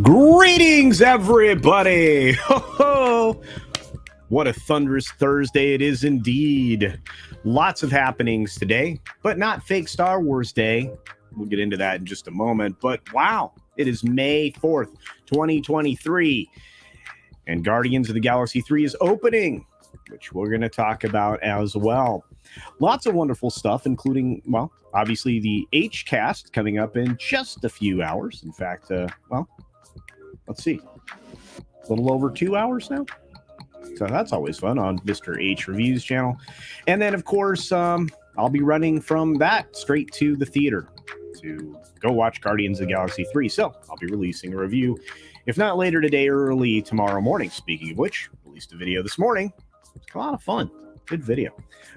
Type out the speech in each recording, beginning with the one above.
Greetings, everybody! Ho ho! What a thunderous Thursday it is indeed. Lots of happenings today, but not fake Star Wars Day. We'll get into that in just a moment. But wow, it is May 4th, 2023. And Guardians of the Galaxy 3 is opening, which we're going to talk about as well. Lots of wonderful stuff, including, well, obviously the H-Cast coming up in just a few hours. In fact, let's see, a little over 2 hours now. So that's always fun on Mr. H Reviews channel. And then, of course, I'll be running from that straight to the theater to go watch Guardians of the Galaxy 3. So I'll be releasing a review, if not later today, early tomorrow morning. Speaking of which, released a video this morning. It's a lot of fun. Good video.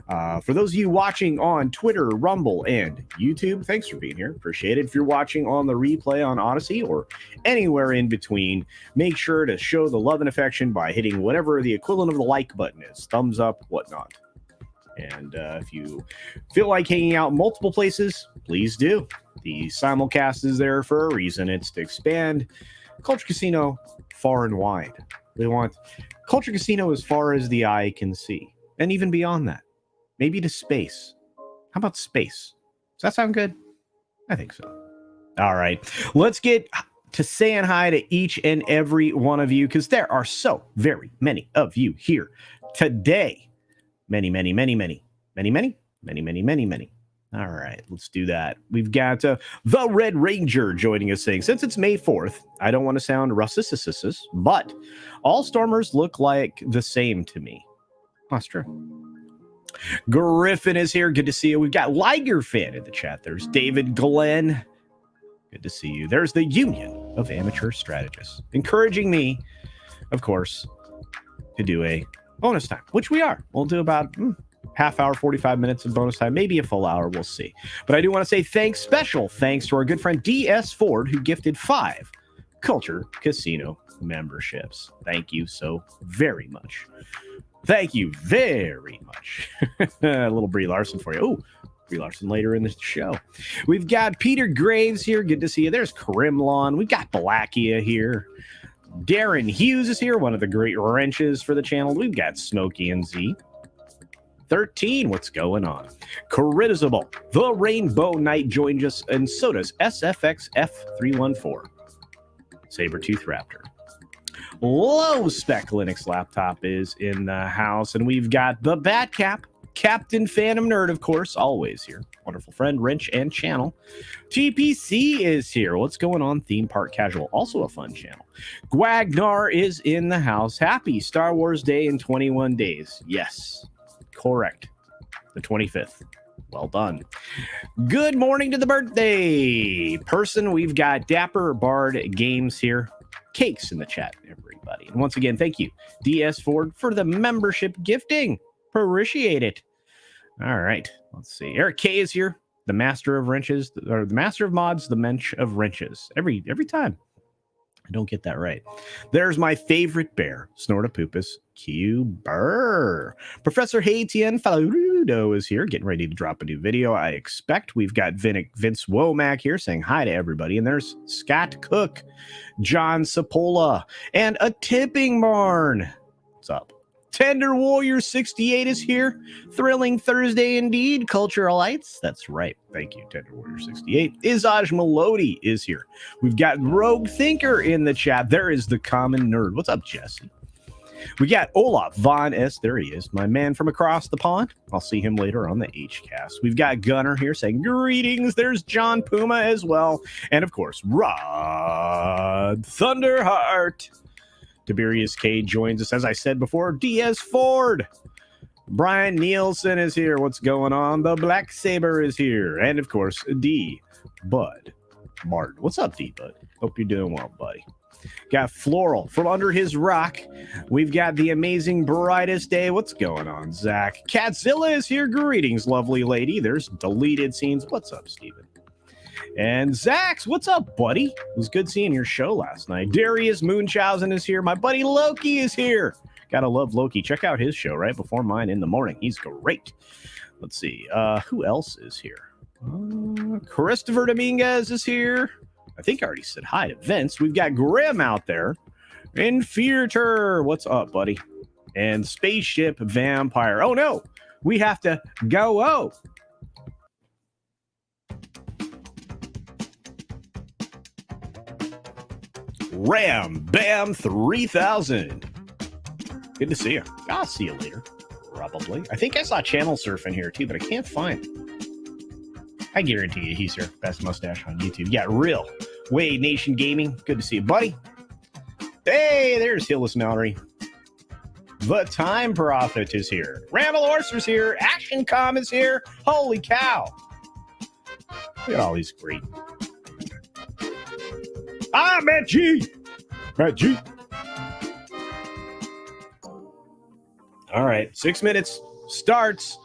For those of you watching on Twitter, Rumble, and YouTube, thanks for being here. Appreciate it. If you're watching on the replay on Odysee or anywhere in between, make sure to show the love and affection by hitting whatever the equivalent of the like button is. Thumbs up, whatnot. And if you feel like hanging out multiple places, please do. The simulcast is there for a reason. It's to expand Culture Casino far and wide. We want Culture Casino as far as the eye can see. And even beyond that, maybe to space. How about space? Does that sound good? I think so. All right, let's get to saying hi to each and every one of you, because there are so very many of you here today. Many. All right, let's do that. We've got the Red Ranger joining us saying, since it's May 4th, I don't want to sound racist, but all Stormers look like the same to me. That's true. Griffin is here. Good to see you. We've got Liger fan in the chat. There's David Glenn. Good to see you. There's the Union of Amateur Strategists, encouraging me, of course, to do a bonus time, which we are. We'll do about half hour, 45 minutes of bonus time, maybe a full hour. We'll see. But I do want to say special thanks to our good friend DS Ford, who gifted 5 Culture Casino memberships. Thank you so very much. Thank you very much. A little Brie Larson for you. Oh, Brie Larson later in the show. We've got Peter Graves here. Good to see you. There's Krimlon. We've got Blackia here. Darren Hughes is here, one of the great wrenches for the channel. We've got Smokey and Z. 13, what's going on? Charizable, the Rainbow Knight joined us, and so does SFX F314. Sabertooth Raptor. Low Spec Linux Laptop is in the house, and we've got the Batcap, Captain Phantom Nerd, of course, always here. Wonderful friend, wrench, and channel. TPC is here. What's going on? Theme Park Casual, also a fun channel. Gwagnar is in the house. Happy Star Wars Day in 21 days. Yes, correct. The 25th. Well done. Good morning to the birthday person. We've got Dapper Bard Games here. Cakes in the chat, everybody. And once again, thank you, DS Ford, for the membership gifting. Appreciate it. All right, let's see. Eric K is here, the master of wrenches, or the master of mods, the mensch of wrenches. Every time. I don't get that right. There's my favorite bear, Snortopupus Q Burr. Professor Haytien Faludo is here, getting ready to drop a new video, I expect. We've got Vince Womack here saying hi to everybody. And there's Scott Cook, John Sapola, and a tipping barn. What's up? Tender Warrior 68 is here. Thrilling Thursday indeed, Cultural Lights. That's right. Thank you, Tender Warrior 68. Izaj Melody is here. We've got Rogue Thinker in the chat. There is the Common Nerd. What's up, Jesse? We got Olaf Von S. There he is, my man from across the pond. I'll see him later on the H-Cast. We've got Gunner here saying greetings. There's John Puma as well. And, of course, Rod Thunderheart. Tiberius K joins us, as I said before. DS Ford. Brian Nielsen is here. What's going on? The Black Saber is here. And, of course, D. Bud Martin. What's up, D. Bud? Hope you're doing well, buddy. Got Floral from under his rock. We've got the amazing Brightest Day. What's going on, Zach? Catzilla is here. Greetings, lovely lady. There's deleted scenes. What's up, Steven? And Zax, what's up, buddy? It was good seeing your show last night. Darius Munchausen is here. My buddy Loki is here. Gotta love Loki. Check out his show right before mine in the morning. He's great. Let's see. Who else is here? Christopher Dominguez is here. I think I already said hi to Vince. We've got Grim out there. And Theater, what's up, buddy? And Spaceship Vampire. Oh, no. We have to go. Oh. Ram Bam 3000. Good to see you. I'll see you later. Probably. I think I saw Channel Surf in here too, but I can't find him. I guarantee you he's here. Best mustache on YouTube. Yeah, real. Wade Nation Gaming. Good to see you, buddy. Hey, there's Hillis Mallory. The Time Prophet is here. Ramble Orser's here. Action Com is here. Holy cow. Look at all these great. Matt G. Matt G. All right, 6 minutes starts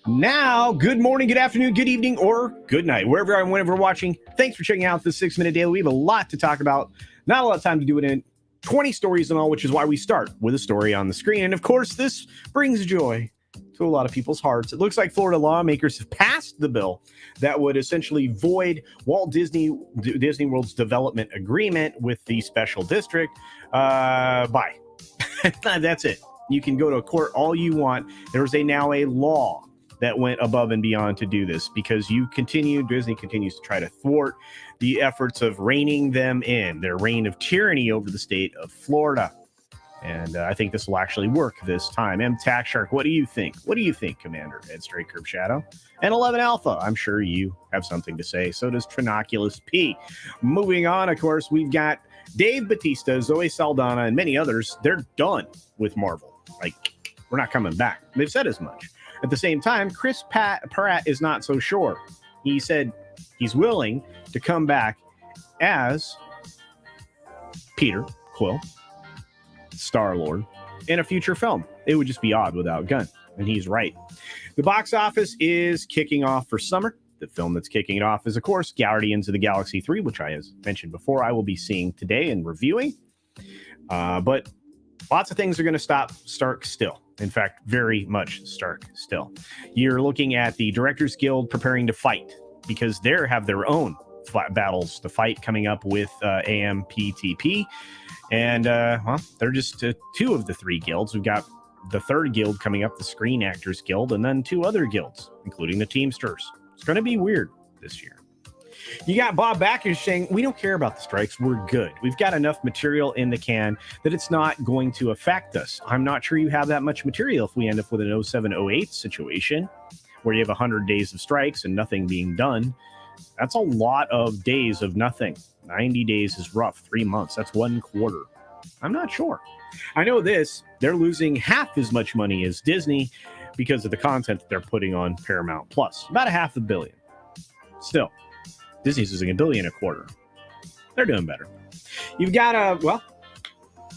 now. Good morning, good afternoon, good evening, or good night, wherever and whenever we're watching. Thanks for checking out the 6 Minute Daily. We have a lot to talk about. Not a lot of time to do it in. 20 stories and all, which is why we start with a story on the screen. And of course, this brings joy to a lot of people's hearts. It looks like Florida lawmakers have passed the bill that would essentially void Walt Disney World's development agreement with the special district. Bye. That's it. You can go to court all you want. There's now a law that went above and beyond to do this because Disney continues to try to thwart the efforts of reining them in, their reign of tyranny over the state of Florida. And I think this will actually work this time. M. Tax Shark, what do you think? What do you think, Commander Ed Straight Curb Shadow? And 11 Alpha, I'm sure you have something to say. So does Trinoculus P. Moving on, of course, we've got Dave Bautista, Zoe Saldana, and many others. They're done with Marvel. Like, we're not coming back. They've said as much. At the same time, Pratt is not so sure. He said he's willing to come back as Peter Quill, Star-Lord, in a future film. It would just be odd without Gunn, and he's right. The box office is kicking off for summer. The film that's kicking it off is, of course, Guardians of the Galaxy 3, which I, as mentioned before, I will be seeing today and reviewing. But lots of things are going to start still. In fact, very much stark still. You're looking at the Directors Guild preparing to fight because they have their own battles to fight coming up with AMPTP. And, they're just two of the three guilds. We've got the third guild coming up, the Screen Actors Guild, and then two other guilds, including the Teamsters. It's going to be weird this year. You got Bob Backish saying, we don't care about the strikes. We're good. We've got enough material in the can that it's not going to affect us. I'm not sure you have that much material if we end up with an 07-08 situation where you have 100 days of strikes and nothing being done. That's a lot of days of nothing. 90 days is rough. 3 months. That's 1 quarter. I'm not sure. I know this. They're losing half as much money as Disney because of the content that they're putting on Paramount Plus. About $500 million. Still, Disney's losing $1 billion a quarter. They're doing better. You've got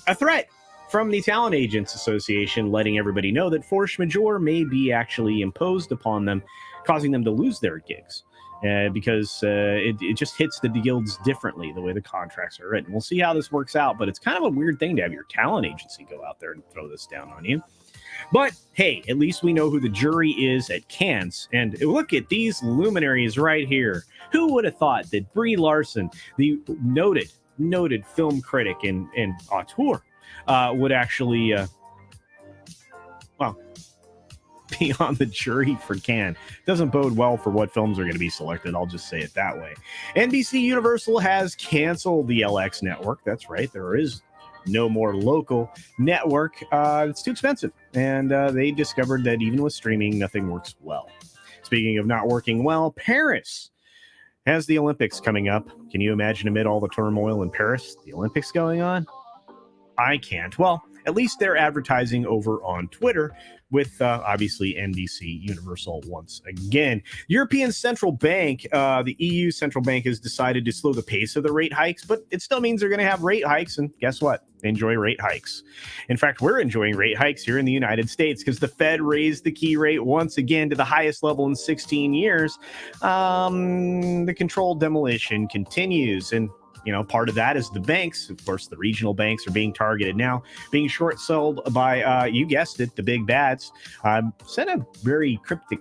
a threat from the Talent Agents Association letting everybody know that force majeure may be actually imposed upon them, causing them to lose their gigs. Because it just hits the guilds differently, the way the contracts are written. We'll see how this works out, but it's kind of a weird thing to have your talent agency go out there and throw this down on you. But, hey, at least we know who the jury is at Cannes. And look at these luminaries right here. Who would have thought that Brie Larson, the noted film critic and auteur, would actually, be on the jury for Cannes. Doesn't bode well for what films are going to be selected. I'll just say it that way. NBC Universal has canceled the LX network. That's right. There is no more local network. It's too expensive. And they discovered that even with streaming, nothing works well. Speaking of not working well, Paris has the Olympics coming up. Can you imagine amid all the turmoil in Paris, the Olympics going on? I can't. Well, at least they're advertising over on Twitter with obviously NBC Universal once again. European Central Bank, the EU Central Bank, has decided to slow the pace of the rate hikes, but it still means they're going to have rate hikes. And guess what? Enjoy rate hikes. In fact, we're enjoying rate hikes here in the United States because the Fed raised the key rate once again to the highest level in 16 years. The controlled demolition continues. And part of that is the banks. Of course, the regional banks are being targeted now, being short sold by, you guessed it, the big bads. Sent a very cryptic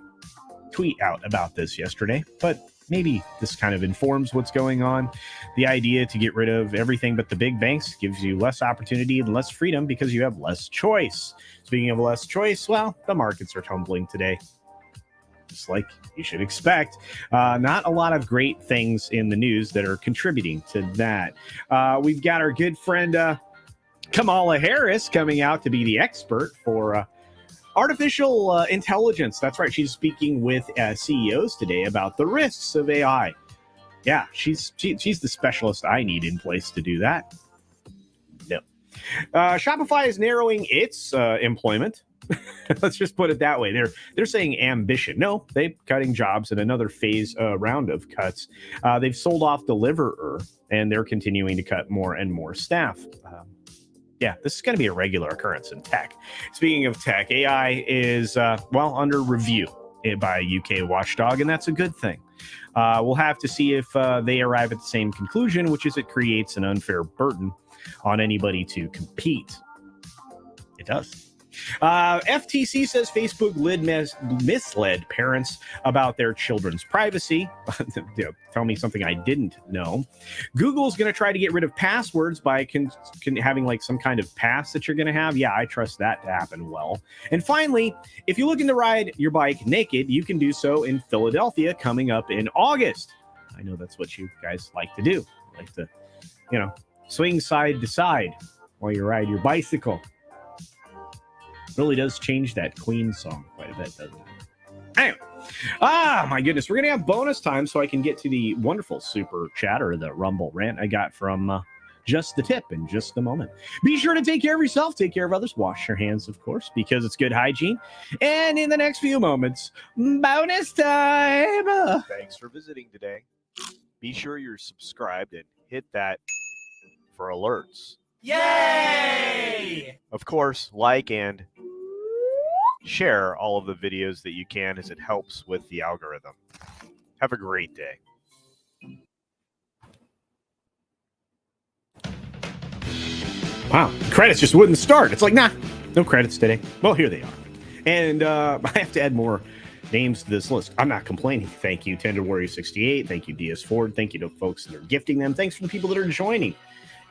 tweet out about this yesterday, but maybe this kind of informs what's going on. The idea to get rid of everything but the big banks gives you less opportunity and less freedom because you have less choice. Speaking of less choice, well, the markets are tumbling today, just like you should expect. Not a lot of great things in the news that are contributing to that. We've got our good friend Kamala Harris coming out to be the expert for artificial intelligence. That's right. She's speaking with CEOs today about the risks of AI. Yeah, she's the specialist I need in place to do that. No. Shopify is narrowing its employment. Let's just put it that way. They're saying ambition. No, they're cutting jobs in another phase round of cuts. They've sold off Deliverr, and they're continuing to cut more and more staff. Yeah, this is going to be a regular occurrence in tech. Speaking of tech, AI is, under review by a UK watchdog, and that's a good thing. We'll have to see if they arrive at the same conclusion, which is it creates an unfair burden on anybody to compete. It does. FTC says Facebook misled parents about their children's privacy. Tell me something I didn't know. Google's going to try to get rid of passwords by having like some kind of pass that you're going to have. Yeah, I trust that to happen well. And finally, if you're looking to ride your bike naked, you can do so in Philadelphia coming up in August. I know that's what you guys like to do. Like to, swing side to side while you ride your bicycle. Really does change that Queen song quite a bit, doesn't it? Anyway, my goodness, we're gonna have bonus time so I can get to the wonderful super chat or the Rumble rant I got from Just the Tip in just a moment. Be sure to take care of yourself, take care of others, wash your hands, of course, because it's good hygiene. And in the next few moments, bonus time. Thanks for visiting today. Be sure you're subscribed and hit that for alerts. Yay! Of course, like and share all of the videos that you can, as it helps with the algorithm. Have a great day. Wow, credits just wouldn't start. It's like, nah, no credits today. Well, here they are. And I have to add more names to this list. I'm not complaining. Thank you, Tender Warrior 68. Thank you, DS Ford. Thank you to folks that are gifting them. Thanks for the people that are joining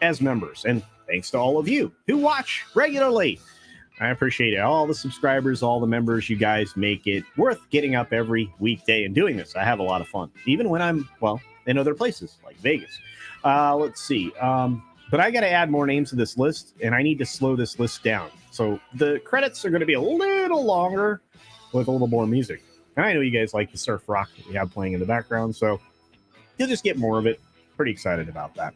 as members. And thanks to all of you who watch regularly. I appreciate it. All the subscribers, all the members, you guys make it worth getting up every weekday and doing this. I have a lot of fun, even when I'm, in other places like Vegas. Let's see. But I got to add more names to this list, and I need to slow this list down. So the credits are going to be a little longer with a little more music. And I know you guys like the surf rock that we have playing in the background, so you'll just get more of it. Pretty excited about that.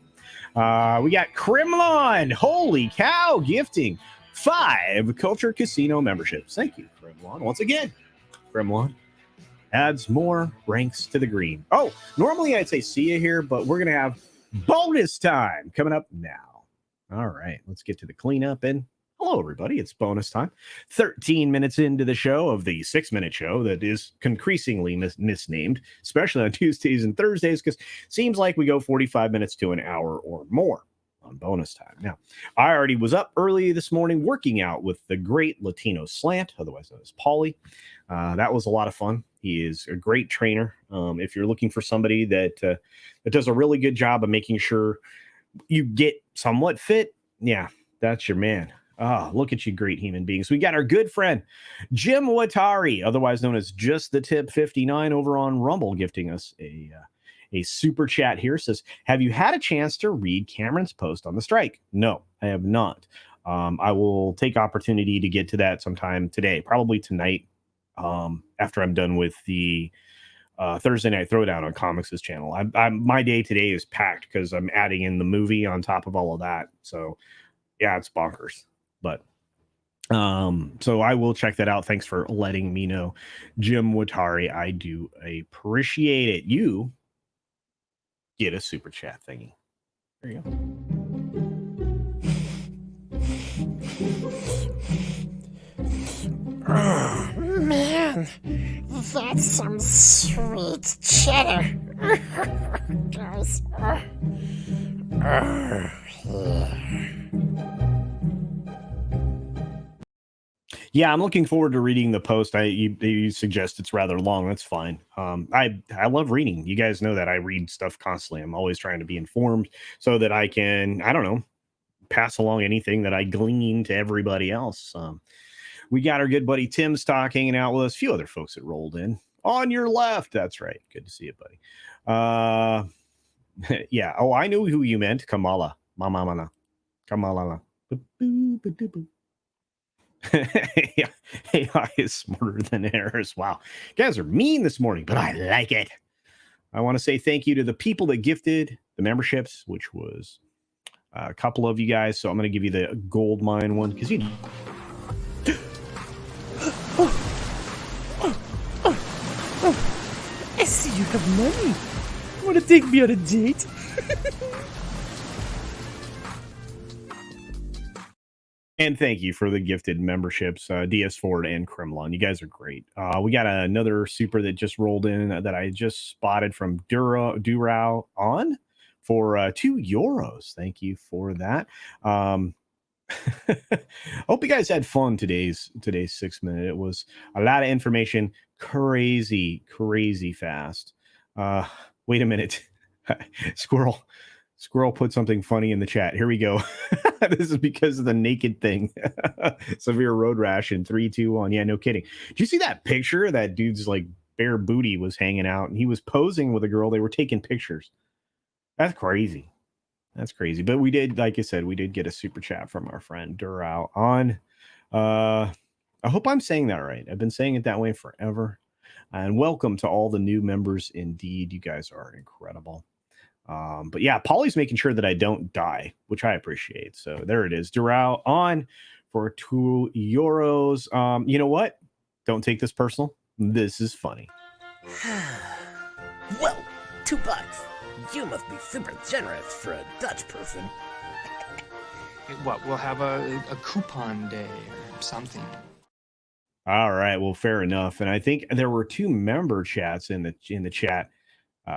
We got Kremlon. Holy cow, gifting 5 Culture Casino memberships. Thank you, Kremlon. Once again, Kremlon adds more ranks to the green. Oh, normally I'd say see you here, but we're going to have bonus time coming up now. All right, let's get to the cleanup. And hello, everybody. It's bonus time. 13 minutes into the show of the 6-minute show that is increasingly misnamed, especially on Tuesdays and Thursdays, because it seems like we go 45 minutes to an hour or more on bonus time. Now, I already was up early this morning working out with the great Latino Slant, otherwise known as Paulie. That was a lot of fun. He is a great trainer. If you're looking for somebody that does a really good job of making sure you get somewhat fit, yeah, that's your man. Look at you, great human beings. We got our good friend, Jim Watari, otherwise known as Just the Tip 59 over on Rumble, gifting us a super chat here. Says, have you had a chance to read Cameron's post on the strike? No, I have not. I will take opportunity to get to that sometime today, probably tonight, after I'm done with the Thursday Night Throwdown on Comics' channel. My day today is packed because I'm adding in the movie on top of all of that. So yeah, it's bonkers. But so I will check that out. Thanks for letting me know, Jim Watari. I do appreciate it. You get a super chat thingy. There you go. Oh, man, that's some sweet cheddar. Guys. Yeah. Yeah, I'm looking forward to reading the post. You suggest it's rather long. That's fine. I love reading. You guys know that I read stuff constantly. I'm always trying to be informed so that I can, I don't know, pass along anything that I glean to everybody else. We got our good buddy Tim Stock hanging out with us. A few other folks that rolled in on your left. That's right. Good to see you, buddy. Yeah. Oh, I knew who you meant. Kamala. Mama. Kamala. Yeah, AI is smarter than Harris. Wow. You guys are mean this morning, but I like it. I want to say thank you to the people that gifted the memberships, which was a couple of you guys. So I'm going to give you the gold mine one because you. I see you have money. Want to take me on a date? And thank you for the gifted memberships, DS Ford and Kremlon. You guys are great. We got another super that just rolled in that I just spotted from Durao on for €2. Thank you for that. Hope you guys had fun today's 6 minute. It was a lot of information, crazy fast. Wait a minute. Squirrel put something funny in the chat. Here we go. This is because of the naked thing. Severe road rash in 3, 2, 1. Yeah, no kidding. Did you see that picture? That dude's like bare booty was hanging out and he was posing with a girl. They were taking pictures. That's crazy. That's crazy. But we did, like I said, we did get a super chat from our friend Durao on. I hope I'm saying that right. I've been saying it that way forever. And welcome to all the new members. Indeed, you guys are incredible. But yeah, Polly's making sure that I don't die, which I appreciate. So there it is. Durao on for €2. You know what? Don't take this personal. This is funny. Well, $2. You must be super generous for a Dutch person. What, we'll have a coupon day or something. All right. Well, fair enough. And I think there were 2 member chats in the chat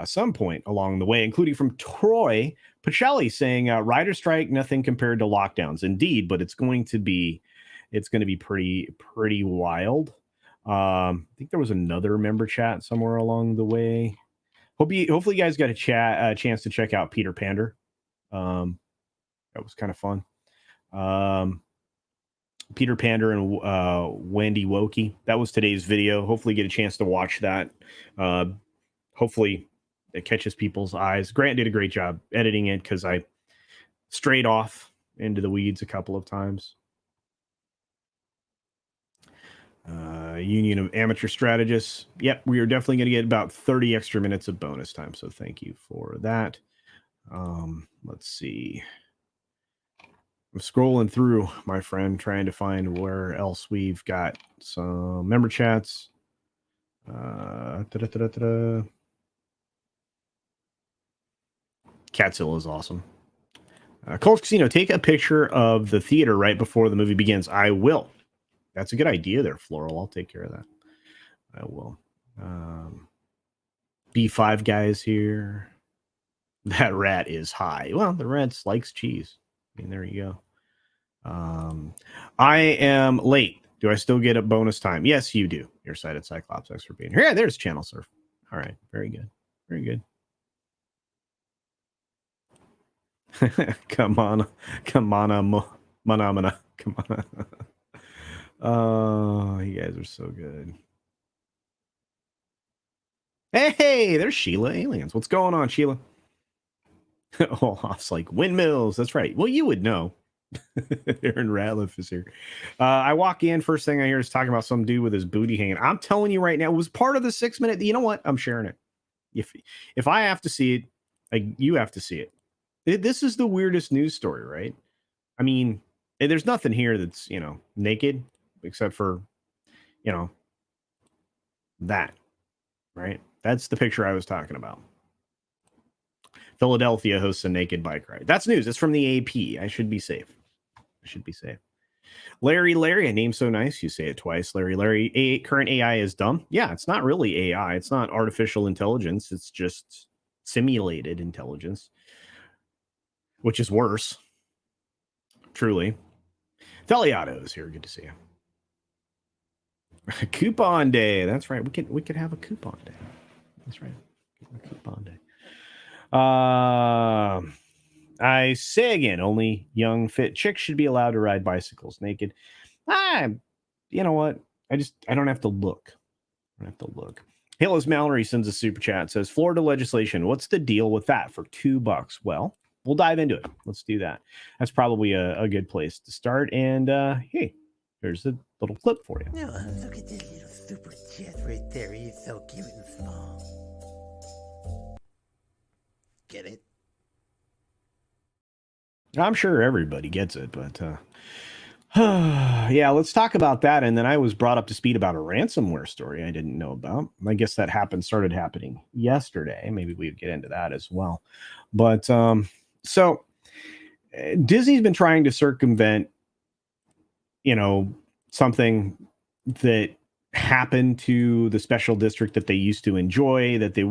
some point along the way, including from Troy Pacelli saying rider strike, nothing compared to lockdowns. Indeed, but it's going to be pretty wild. I think there was another member chat somewhere along the way. Hopefully you guys got a chance to check out Peter Pander. That was kind of fun. Peter Pander and Wendy Wokey. That was today's video. Hopefully get a chance to watch that. Hopefully it catches people's eyes. Grant did a great job editing it because I strayed off into the weeds a couple of times. Union of Amateur Strategists. Yep, we are definitely going to get about 30 extra minutes of bonus time. So thank you for that. Let's see. I'm scrolling through, my friend, trying to find where else we've got some member chats. Catzilla is awesome. Cole's Casino, take a picture of the theater right before the movie begins. I will. That's a good idea there, Floral. I'll take care of that. I will. B5 guys here. That rat is high. Well, the rat likes cheese. I mean, there you go. I am late. Do I still get a bonus time? Yes, you do. You're cited Cyclops X for being here. Yeah, there's Channel Surf. All right. Very good. Very good. Come on, Manamana. Come on. Oh, you guys are so good. Hey, there's Sheila Aliens. What's going on, Sheila? Oh, it's like windmills. That's right. Well, you would know. Aaron Ratliff is here. I walk in. First thing I hear is talking about some dude with his booty hanging. I'm telling you right now, it was part of the 6 minute. You know what? I'm sharing it. If I have to see it, you have to see it. This is the weirdest news story, right? I mean, there's nothing here that's, naked except for, that, right? That's the picture I was talking about. Philadelphia hosts a naked bike ride. That's news. It's from the AP. I should be safe. Larry, a name so nice. You say it twice. Larry, current AI is dumb. Yeah, it's not really AI. It's not artificial intelligence. It's just simulated intelligence, which is worse. Truly. Theliato is here. Good to see you. Coupon day. That's right. We could have a coupon day. That's right. A coupon day. I say again, only young, fit chicks should be allowed to ride bicycles naked. You know what? I don't have to look. I don't have to look. Halos Mallory sends a super chat. Says Florida legislation. What's the deal with that for $2? Well, we'll dive into it. Let's do that. That's probably a good place to start. And hey, here's a little clip for you. No, look at this little super chat right there. He's so cute and small. Get it? I'm sure everybody gets it, but yeah, let's talk about that. And then I was brought up to speed about a ransomware story I didn't know about. I guess that started happening yesterday. Maybe we would get into that as well. But so Disney's been trying to circumvent, something that happened to the special district that they used to enjoy, that they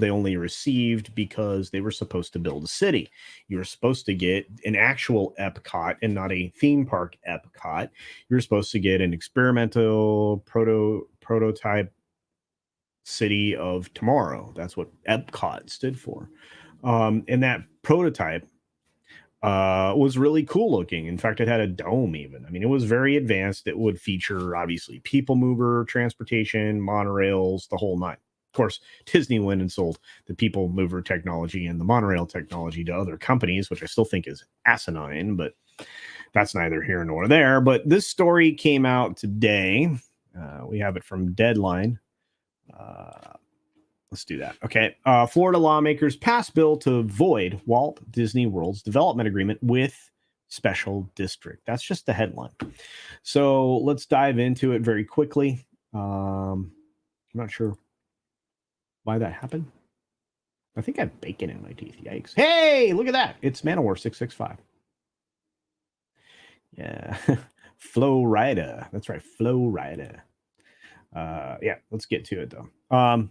only received because they were supposed to build a city. You were supposed to get an actual Epcot and not a theme park Epcot. You were supposed to get an experimental prototype city of tomorrow. That's what Epcot stood for. And that prototype was really cool looking. In fact, it had a dome even. I mean, it was very advanced. It would feature, obviously, people mover, transportation, monorails, the whole nine. Of course, Disney went and sold the people mover technology and the monorail technology to other companies, which I still think is asinine, but that's neither here nor there. But this story came out today. We have it from Deadline. Let's do that. Okay. Florida lawmakers passed bill to void Walt Disney World's development agreement with special district. That's just the headline. So let's dive into it very quickly. I'm not sure why that happened. I think I have bacon in my teeth. Yikes. Hey, look at that. It's Manowar 665. Yeah. Flow Rider. That's right. Flow Rider. Yeah, let's get to it though.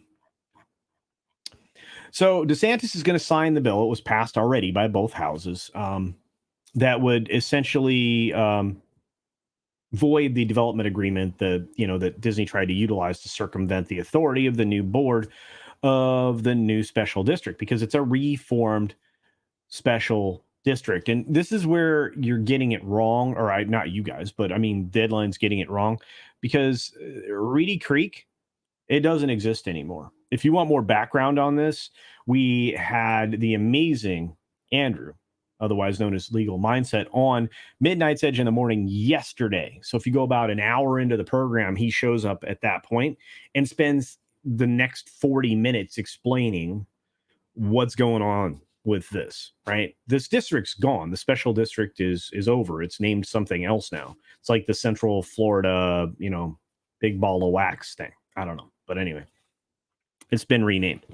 So DeSantis is going to sign the bill. It was passed already by both houses. That would essentially void the development agreement that Disney tried to utilize to circumvent the authority of the new board of the new special district, because it's a reformed special district. And this is where you're getting it wrong, or not you guys, but I mean, Deadline's getting it wrong, because Reedy Creek, it doesn't exist anymore. If you want more background on this, we had the amazing Andrew, otherwise known as Legal Mindset, on Midnight's Edge in the morning yesterday. So if you go about an hour into the program, he shows up at that point and spends the next 40 minutes explaining what's going on with this, right? This district's gone. The special district is over. It's named something else now. It's like the Central Florida, big ball of wax thing. I don't know. But anyway, it's been renamed.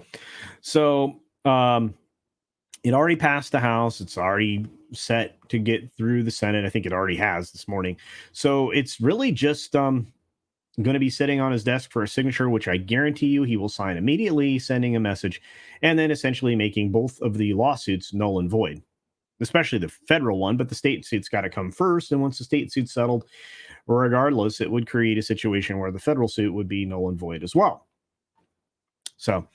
So it already passed the House. It's already set to get through the Senate. I think it already has this morning. So it's really just going to be sitting on his desk for a signature, which I guarantee you he will sign immediately, sending a message, and then essentially making both of the lawsuits null and void, especially the federal one. But the state suit's got to come first. And once the state suit's settled, regardless, it would create a situation where the federal suit would be null and void as well. So,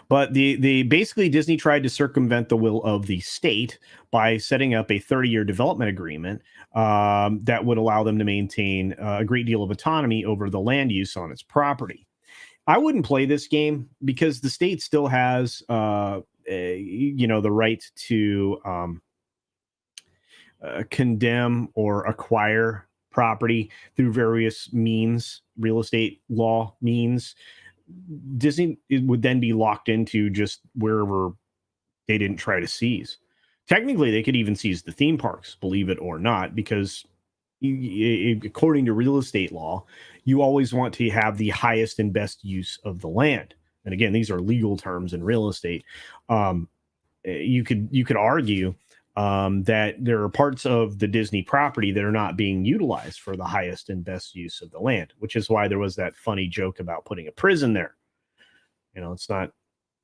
but the basically Disney tried to circumvent the will of the state by setting up a 30-year development agreement that would allow them to maintain a great deal of autonomy over the land use on its property. I wouldn't play this game because the state still has, the right to condemn or acquire property through various means, real estate law means. Disney would then be locked into just wherever they didn't try to seize. Technically, they could even seize the theme parks, believe it or not, because according to real estate law, you always want to have the highest and best use of the land. And again, these are legal terms in real estate. You could argue that there are parts of the Disney property that are not being utilized for the highest and best use of the land, which is why there was that funny joke about putting a prison there. It's not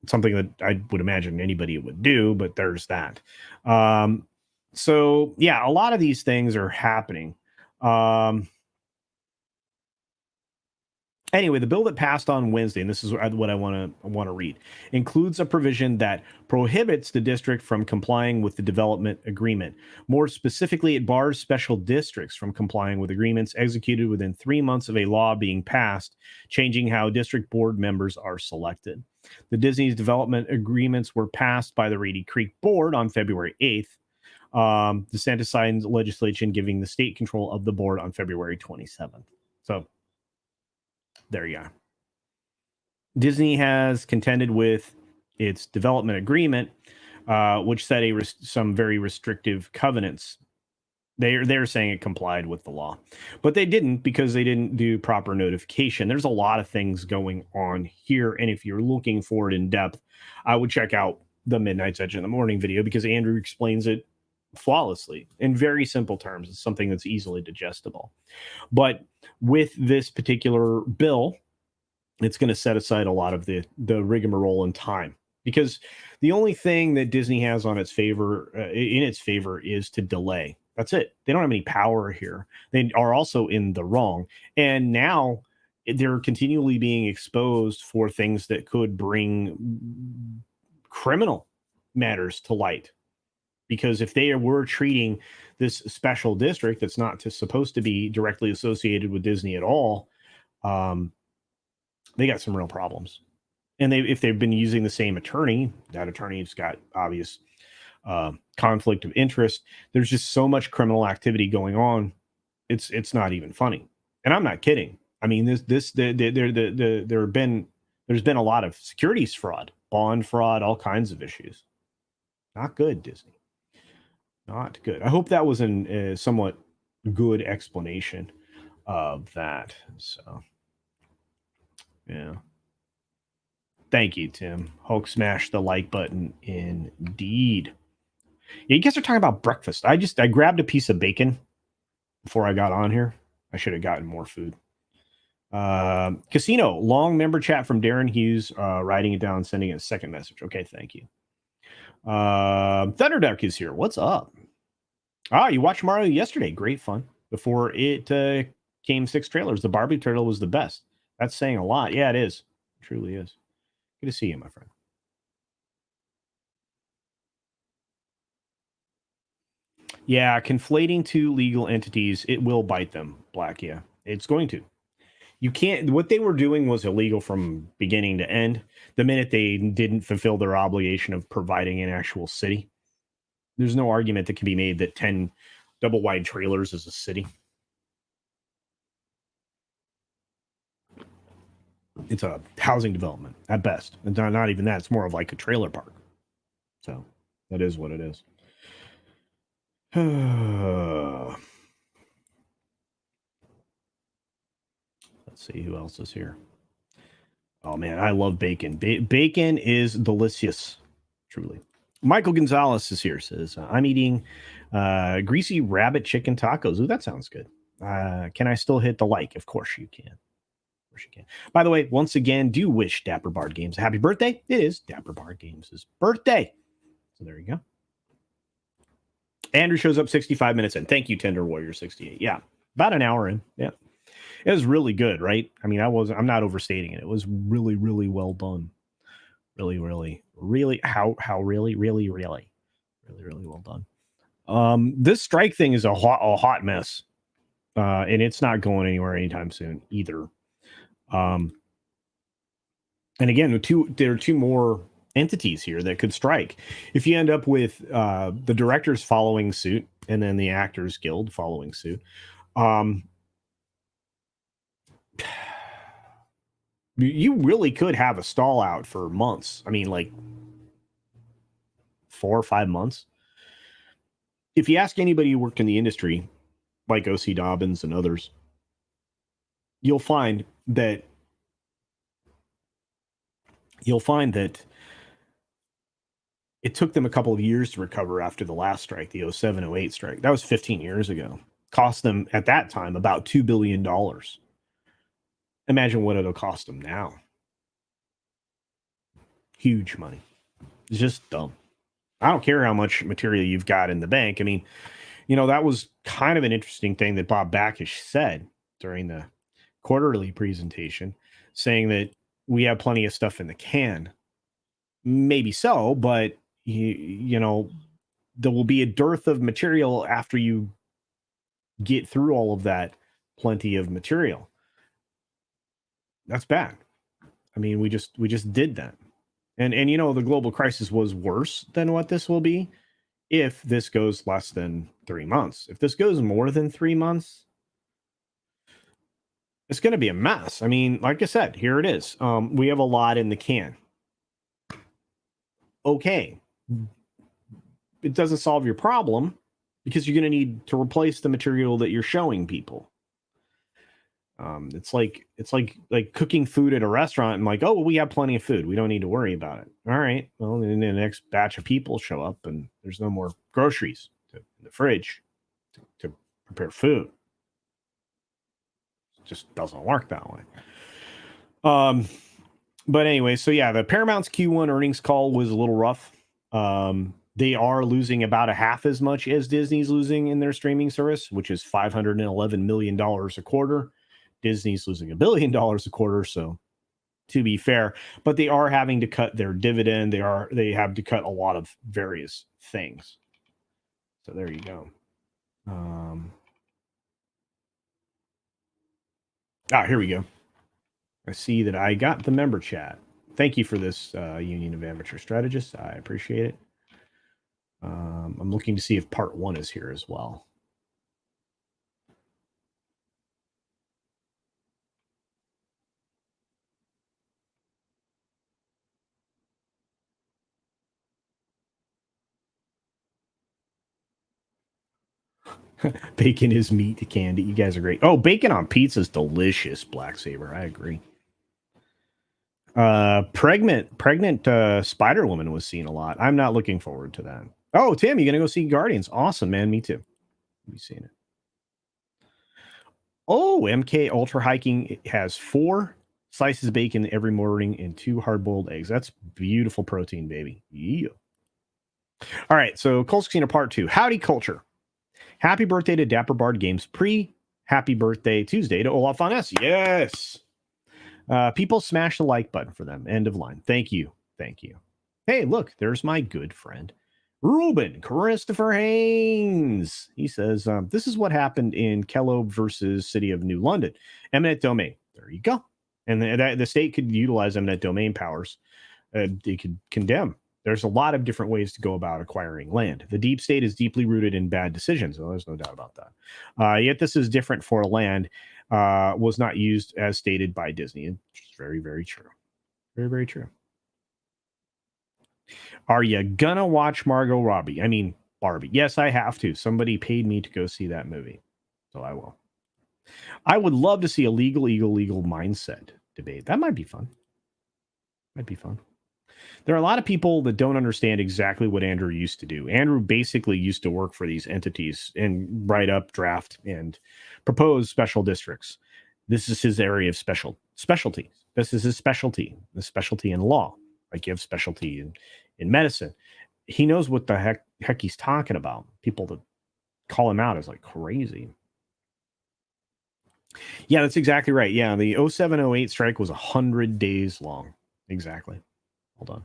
something that I would imagine anybody would do, but there's that. So yeah, a lot of these things are happening. And Anyway, the bill that passed on Wednesday, and this is what I want to read, includes a provision that prohibits the district from complying with the development agreement. More specifically, it bars special districts from complying with agreements executed within 3 months of a law being passed, changing how district board members are selected. The Disney's development agreements were passed by the Reedy Creek Board on February 8th. DeSantis signed legislation giving the state control of the board on February 27th. So there you are. Disney has contended with its development agreement, which set some very restrictive covenants. They're saying it complied with the law, but they didn't because they didn't do proper notification. There's a lot of things going on here, and if you're looking for it in depth, I would check out the Midnight's Edge in the Morning video because Andrew explains it flawlessly in very simple terms. It's something that's easily digestible. But with this particular bill, it's going to set aside a lot of the rigmarole and time, because the only thing that Disney has on its favor in its favor is to delay. That's it. They don't have any power here. They are also in the wrong, and now they're continually being exposed for things that could bring criminal matters to light. Because if they were treating this special district that's not supposed to be directly associated with Disney at all, they got some real problems. And if they've been using the same attorney, that attorney's got obvious conflict of interest. There's just so much criminal activity going on. It's not even funny. And I'm not kidding. I mean, there's been a lot of securities fraud, bond fraud, all kinds of issues. Not good, Disney. Not good. I hope that was a somewhat good explanation of that. So, yeah. Thank you, Tim. Hulk smashed the like button indeed. Yeah, you guys are talking about breakfast. I grabbed a piece of bacon before I got on here. I should have gotten more food. Casino, long member chat from Darren Hughes, writing it down, sending a second message. Okay, thank you. Thunderduck is here. What's up? You watched Mario yesterday. Great fun. Before it came 6 trailers, the Barbie trailer was the best. That's saying a lot. Yeah, it is. It truly is. Good to see you, my friend. Yeah, conflating two legal entities, it will bite them, Black. Yeah, it's going to. You can't. What they were doing was illegal from beginning to end. The minute they didn't fulfill their obligation of providing an actual city, there's no argument that can be made that 10 double wide trailers is a city. It's a housing development at best. And not even that. It's more of like a trailer park. So that is what it is. Let's see who else is here. Oh man, I love bacon. Bacon is delicious, truly. Michael Gonzalez is here. Says I'm eating greasy rabbit chicken tacos. Ooh, that sounds good. Can I still hit the like? Of course you can. Of course you can. By the way, once again, do wish Dapper Bard Games a happy birthday. It is Dapper Bard Games' birthday. So there you go. Andrew shows up 65 minutes in. Thank you, Tender Warrior 68. Yeah, about an hour in. Yeah. It was really good, right? I mean, I'm not overstating it. It was really, really well done. Really, really, really, really well done. This strike thing is a hot mess. And it's not going anywhere anytime soon either. And again, there are two more entities here that could strike. If you end up with the directors following suit and then the Actors Guild following suit, you really could have a stall out for months. I mean, like 4 or 5 months. If you ask anybody who worked in the industry, like O.C. Dobbins and others, you'll find that it took them a couple of years to recover after the last strike, the 07-08 strike. That was 15 years ago. Cost them at that time about $2 billion. Imagine what it'll cost them now. Huge money. It's just dumb. I don't care how much material you've got in the bank. I mean, that was kind of an interesting thing that Bob Backish said during the quarterly presentation. saying that we have plenty of stuff in the can. Maybe so, but you know, there will be a dearth of material after you get through all of that plenty of material. That's bad. I mean, we just did that. And you know, the global crisis was worse than what this will be if this goes less than 3 months. If this goes more than 3 months, it's going to be a mess. I mean, like I said, here it is. We have a lot in the can. Okay. It doesn't solve your problem because you're going to need to replace the material that you're showing people. It's like cooking food at a restaurant and like, oh, well, we have plenty of food. We don't need to worry about it. All right. Well, then the next batch of people show up and there's no more groceries in the fridge to prepare food. It just doesn't work that way. But anyway, so yeah, the Paramount's Q1 earnings call was a little rough. They are losing about a half as much as Disney's losing in their streaming service, which is $511 million a quarter. Disney's losing $1 billion a quarter, so to be fair, but they are having to cut their dividend. They have to cut a lot of various things. So there you go. Here we go. I see that I got the member chat. Thank you for this, Union of Amateur Strategists. I appreciate it. I'm looking to see if part 1 is here as well. Bacon is meat candy. You guys are great. Oh, bacon on pizza is delicious, Black Saber. I agree. Pregnant Spider Woman was seen a lot. I'm not looking forward to that. Oh, Tim, you gonna go see Guardians? Awesome, man. Me too. We've seen it. Oh, MK Ultra Hiking has 4 slices of bacon every morning and 2 hard-boiled eggs. That's beautiful protein, baby. Yeah. All right, so Cole's Casino Part 2. Howdy, culture. Happy birthday to Dapper Bard Games. Happy birthday Tuesday to Olaf Von S. Yes. People smash the like button for them. End of line. Thank you. Thank you. Hey, look, there's my good friend, Ruben Christopher Haynes. He says, this is what happened in Kello versus City of New London. Eminent domain. There you go. And the state could utilize eminent domain powers. They could condemn. There's a lot of different ways to go about acquiring land. The deep state is deeply rooted in bad decisions. Well, there's no doubt about that. Yet this is different for land was not used as stated by Disney. It's very, very true. Very, very true. Are you gonna watch Margot Robbie? I mean, Barbie. Yes, I have to. Somebody paid me to go see that movie. So I will. I would love to see a legal mindset debate. That might be fun. Might be fun. There are a lot of people that don't understand exactly what Andrew used to do. Andrew basically used to work for these entities and write up, draft, and propose special districts. This is his area of specialty. This is his specialty, the specialty in law. Like you have specialty in medicine. He knows what the heck he's talking about. People that call him out is like crazy. Yeah, that's exactly right. Yeah, the 0708 strike was 100 days long. Exactly. Hold on.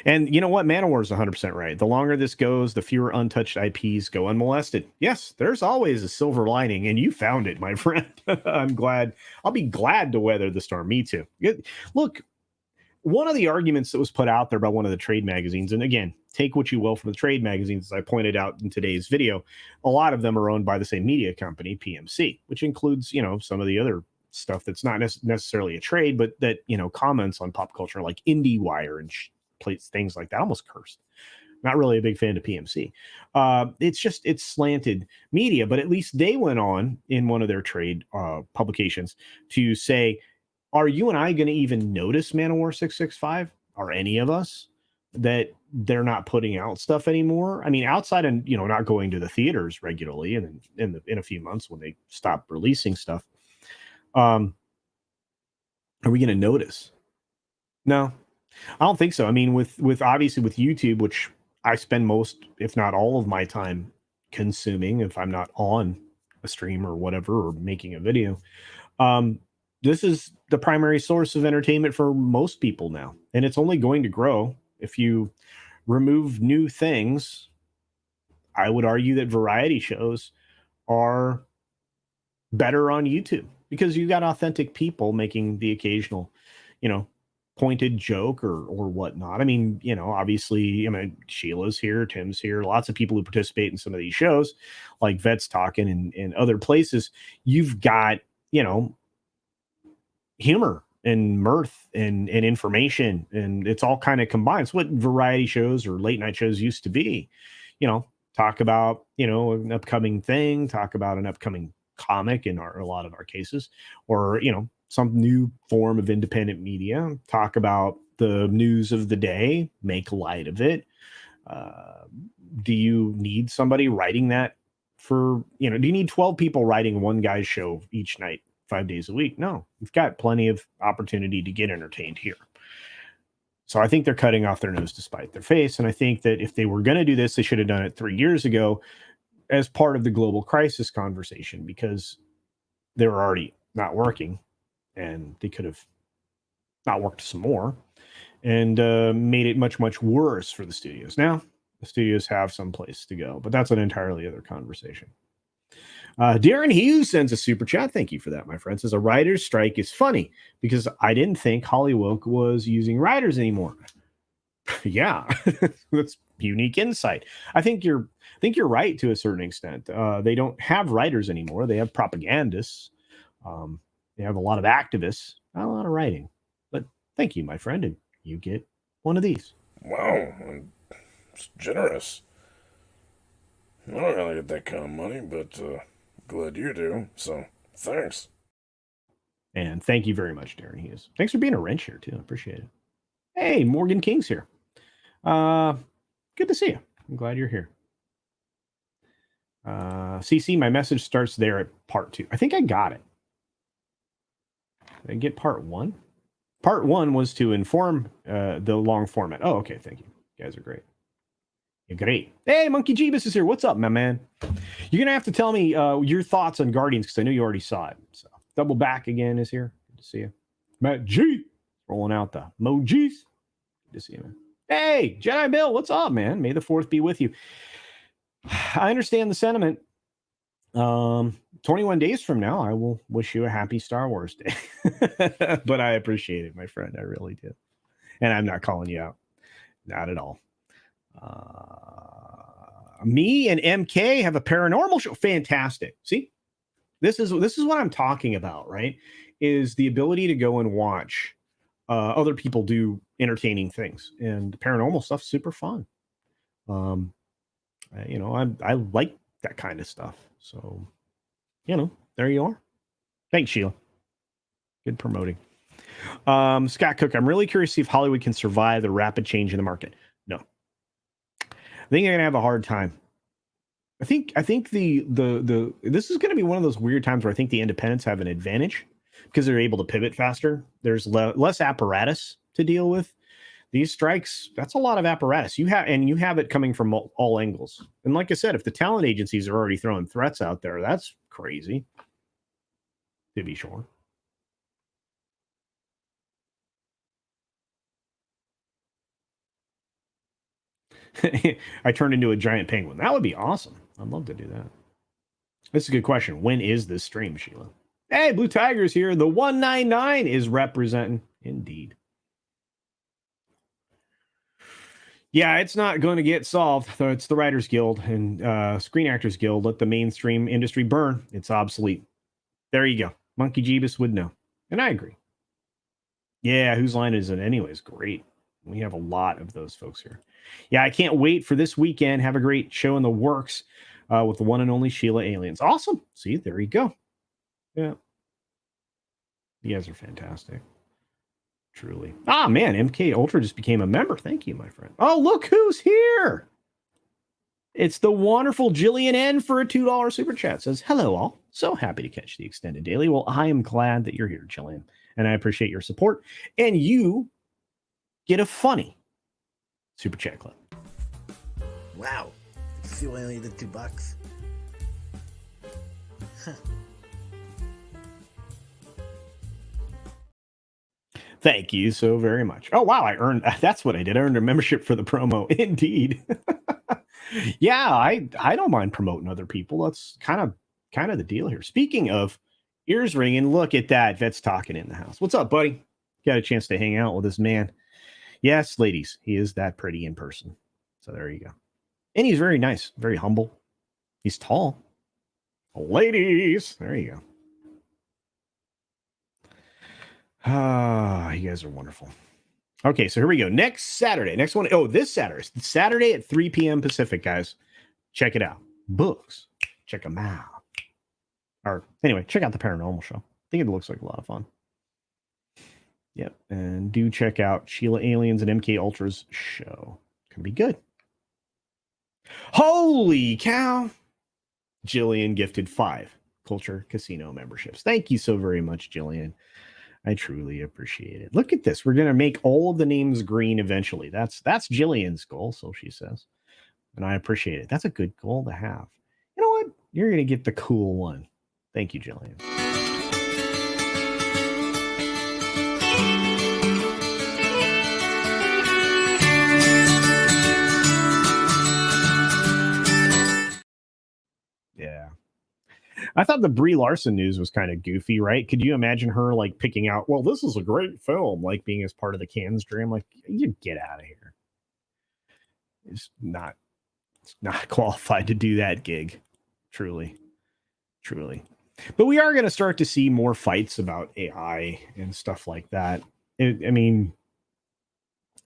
And you know what? Manowar is 100% right. The longer this goes, the fewer untouched IPs go unmolested. Yes, there's always a silver lining, and you found it, my friend. I'm glad. I'll be glad to weather the storm. Me too. Look, one of the arguments that was put out there by one of the trade magazines, and again, take what you will from the trade magazines, as I pointed out in today's video, a lot of them are owned by the same media company, PMC, which includes, some of the other stuff that's not necessarily a trade, but that, comments on pop culture like IndieWire and things like that. I almost cursed. Not really a big fan of PMC. It's slanted media, but at least they went on in one of their trade publications to say, are you and I going to even notice Manowar 665? Are any of us that they're not putting out stuff anymore? I mean, outside and, not going to the theaters regularly and in a few months when they stop releasing stuff, are we going to notice? No, I don't think so. I mean, with obviously with YouTube, which I spend most, if not all of my time consuming, if I'm not on a stream or whatever, or making a video, this is the primary source of entertainment for most people now, and it's only going to grow. If you remove new things, I would argue that variety shows are better on YouTube because you got authentic people making the occasional, pointed joke or whatnot. I mean, obviously, Sheila's here, Tim's here, lots of people who participate in some of these shows, like Vets Talking and other places. You've got, humor and mirth and information, and it's all kind of combined. It's what variety shows or late night shows used to be. Talk about an upcoming thing, talk about an upcoming comic in a lot of our cases, or some new form of independent media, talk about the news of the day, make light of it. Do you need somebody writing that do you need 12 people writing one guy's show each night 5 days a week? No, you've got plenty of opportunity to get entertained here. So I think they're cutting off their nose to spite their face. And I think that if they were going to do this, they should have done it 3 years ago as part of the global crisis conversation, because they were already not working and they could have not worked some more and made it much, much worse for the studios. Now, the studios have some place to go, but that's an entirely other conversation. Darren Hughes sends a super chat. Thank you for that, my friend. Says a writer's strike is funny because I didn't think Hollywood was using writers anymore. Yeah, that's unique insight. I think you're right to a certain extent. They don't have writers anymore. They have propagandists. They have a lot of activists, not a lot of writing. But thank you, my friend, and you get one of these. Wow, it's generous. I don't really get that kind of money, but glad you do, so thanks. And thank you very much, Darren Hughes. Thanks for being a wrench here, too. I appreciate it. Hey, Morgan King's here. Good to see you. I'm glad you're here. CC, my message starts there at part 2. I think I got it. Did I get part 1? Part 1 was to inform the long format. Oh, okay. Thank you. You guys are great. You're great. Hey, Monkey Jeebus is here. What's up, my man? You're going to have to tell me your thoughts on Guardians because I know you already saw it. So Double Back again is here. Good to see you. Matt G. Rolling out the emojis. Good to see you, man. Hey, Jedi Bill. What's up, man? May the 4th be with you. I understand the sentiment. 21 days from now, I will wish you a happy Star Wars Day. But I appreciate it, my friend. I really do. And I'm not calling you out. Not at all. Me and MK have a paranormal show. Fantastic. See, this is what I'm talking about, right? Is the ability to go and watch other people do entertaining things, and paranormal stuff's super fun. I like that kind of stuff. So, there you are. Thanks, Sheila. Good promoting. Scott Cook, I'm really curious to see if Hollywood can survive the rapid change in the market. No. I think they're gonna have a hard time. I think the this is gonna be one of those weird times where I think the independents have an advantage because they're able to pivot faster. There's less apparatus to deal with. These strikes, that's a lot of apparatus. You have it coming from all angles. And like I said, if the talent agencies are already throwing threats out there, that's crazy. To be sure. I turned into a giant penguin. That would be awesome. I'd love to do that. This is a good question. When is this stream, Sheila? Hey, Blue Tiger's here. The 199 is representing. Indeed. Yeah, it's not going to get solved. It's the Writers Guild and Screen Actors Guild. Let the mainstream industry burn. It's obsolete. There you go. Monkey Jeebus would know. And I agree. Yeah, whose line is it anyways? Great. We have a lot of those folks here. Yeah, I can't wait for this weekend. Have a great show in the works with the one and only Sheila Aliens. Awesome. See, there you go. Yeah. You guys are fantastic. Truly. Ah, man, MK Ultra just became a member. Thank you, my friend. Oh, look who's here. It's the wonderful Jillian N for a $2 super chat. Says, hello, all. So happy to catch the extended daily. Well, I am glad that you're here, Jillian, and I appreciate your support. And you get a funny super chat clip. Wow. See why I only did $2. Huh. Thank you so very much. Oh wow, I earned that's what I did. I earned a membership for the promo. Indeed. Yeah, I don't mind promoting other people. That's kind of the deal here. Speaking of ears ringing, look at that. Vet's talking in the house. What's up, buddy? Got a chance to hang out with this man. Yes, ladies, he is that pretty in person. So there you go. And he's very nice, very humble. He's tall. Ladies, there you go. Ah, you guys are wonderful. Okay, so here we go. Next Saturday. Next one. Oh, this Saturday. Saturday at 3 p.m. Pacific, guys. Check it out. Books. Check them out. Or anyway, check out the Paranormal Show. I think it looks like a lot of fun. Yep. And do check out Sheila Aliens and MK Ultra's show. Can be good. Holy cow. Jillian gifted 5 Culture Casino memberships. Thank you so very much, Jillian. I truly appreciate it. Look at this. We're going to make all of the names green eventually. That's Jillian's goal, so she says. And I appreciate it. That's a good goal to have. You know what? You're going to get the cool one. Thank you, Jillian. Yeah. I thought the Brie Larson news was kind of goofy, right? Could you imagine her like picking out, well, this is a great film, like being as part of the Cannes dream? Like, you get out of here. It's not qualified to do that gig. Truly. But we are going to start to see more fights about AI and stuff like that. I mean,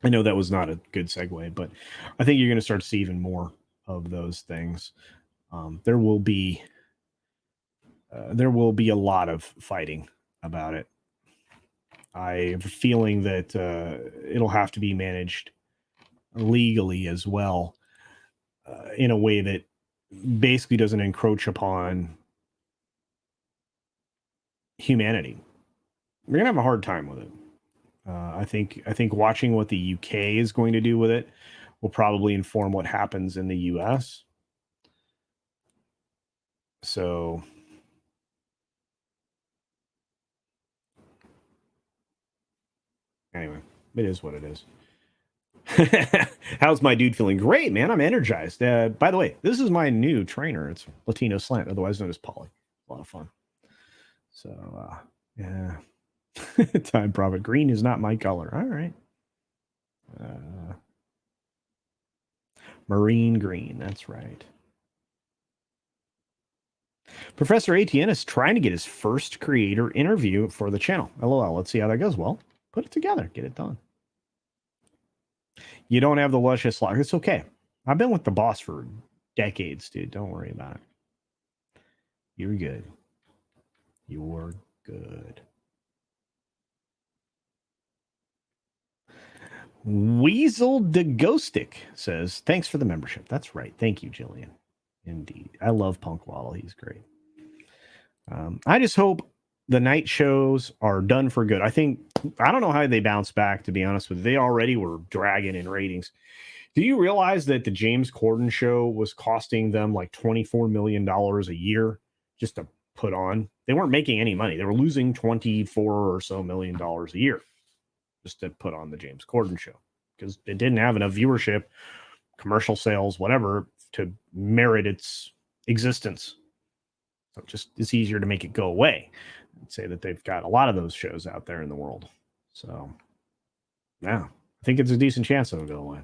I know that was not a good segue, but I think you're going to start to see even more of those things. There will be a lot of fighting about it. I have a feeling that it'll have to be managed legally as well, in a way that basically doesn't encroach upon humanity. We're gonna have a hard time with it. I think watching what the UK is going to do with it will probably inform what happens in the US. So anyway, it is what it is. How's my dude feeling? Great, man. I'm energized. By the way, this is my new trainer. It's Latino Slant, otherwise known as Polly. A lot of fun. So, yeah. Time Prophet. Green is not my color. All right. Marine green. That's right. Professor ATN is trying to get his first creator interview for the channel. LOL. Let's see how that goes. Well, put it together. Get it done. You don't have the luscious lock. It's okay. I've been with the boss for decades, dude. Don't worry about it. You're good. You're good. Weasel de Ghostic says, thanks for the membership. That's right. Thank you, Jillian. Indeed. I love Punk Waddle. He's great. I just hope the night shows are done for good. I don't know how they bounce back, to be honest with you. They already were dragging in ratings. Do you realize that the James Corden show was costing them like $24 million a year just to put on? They weren't making any money. They were losing $24 or so million a year just to put on the James Corden show because it didn't have enough viewership, commercial sales, whatever, to merit its existence. So it's easier to make it go away. I'd say that they've got a lot of those shows out there in the world. So, yeah, I think it's a decent chance it'll go away.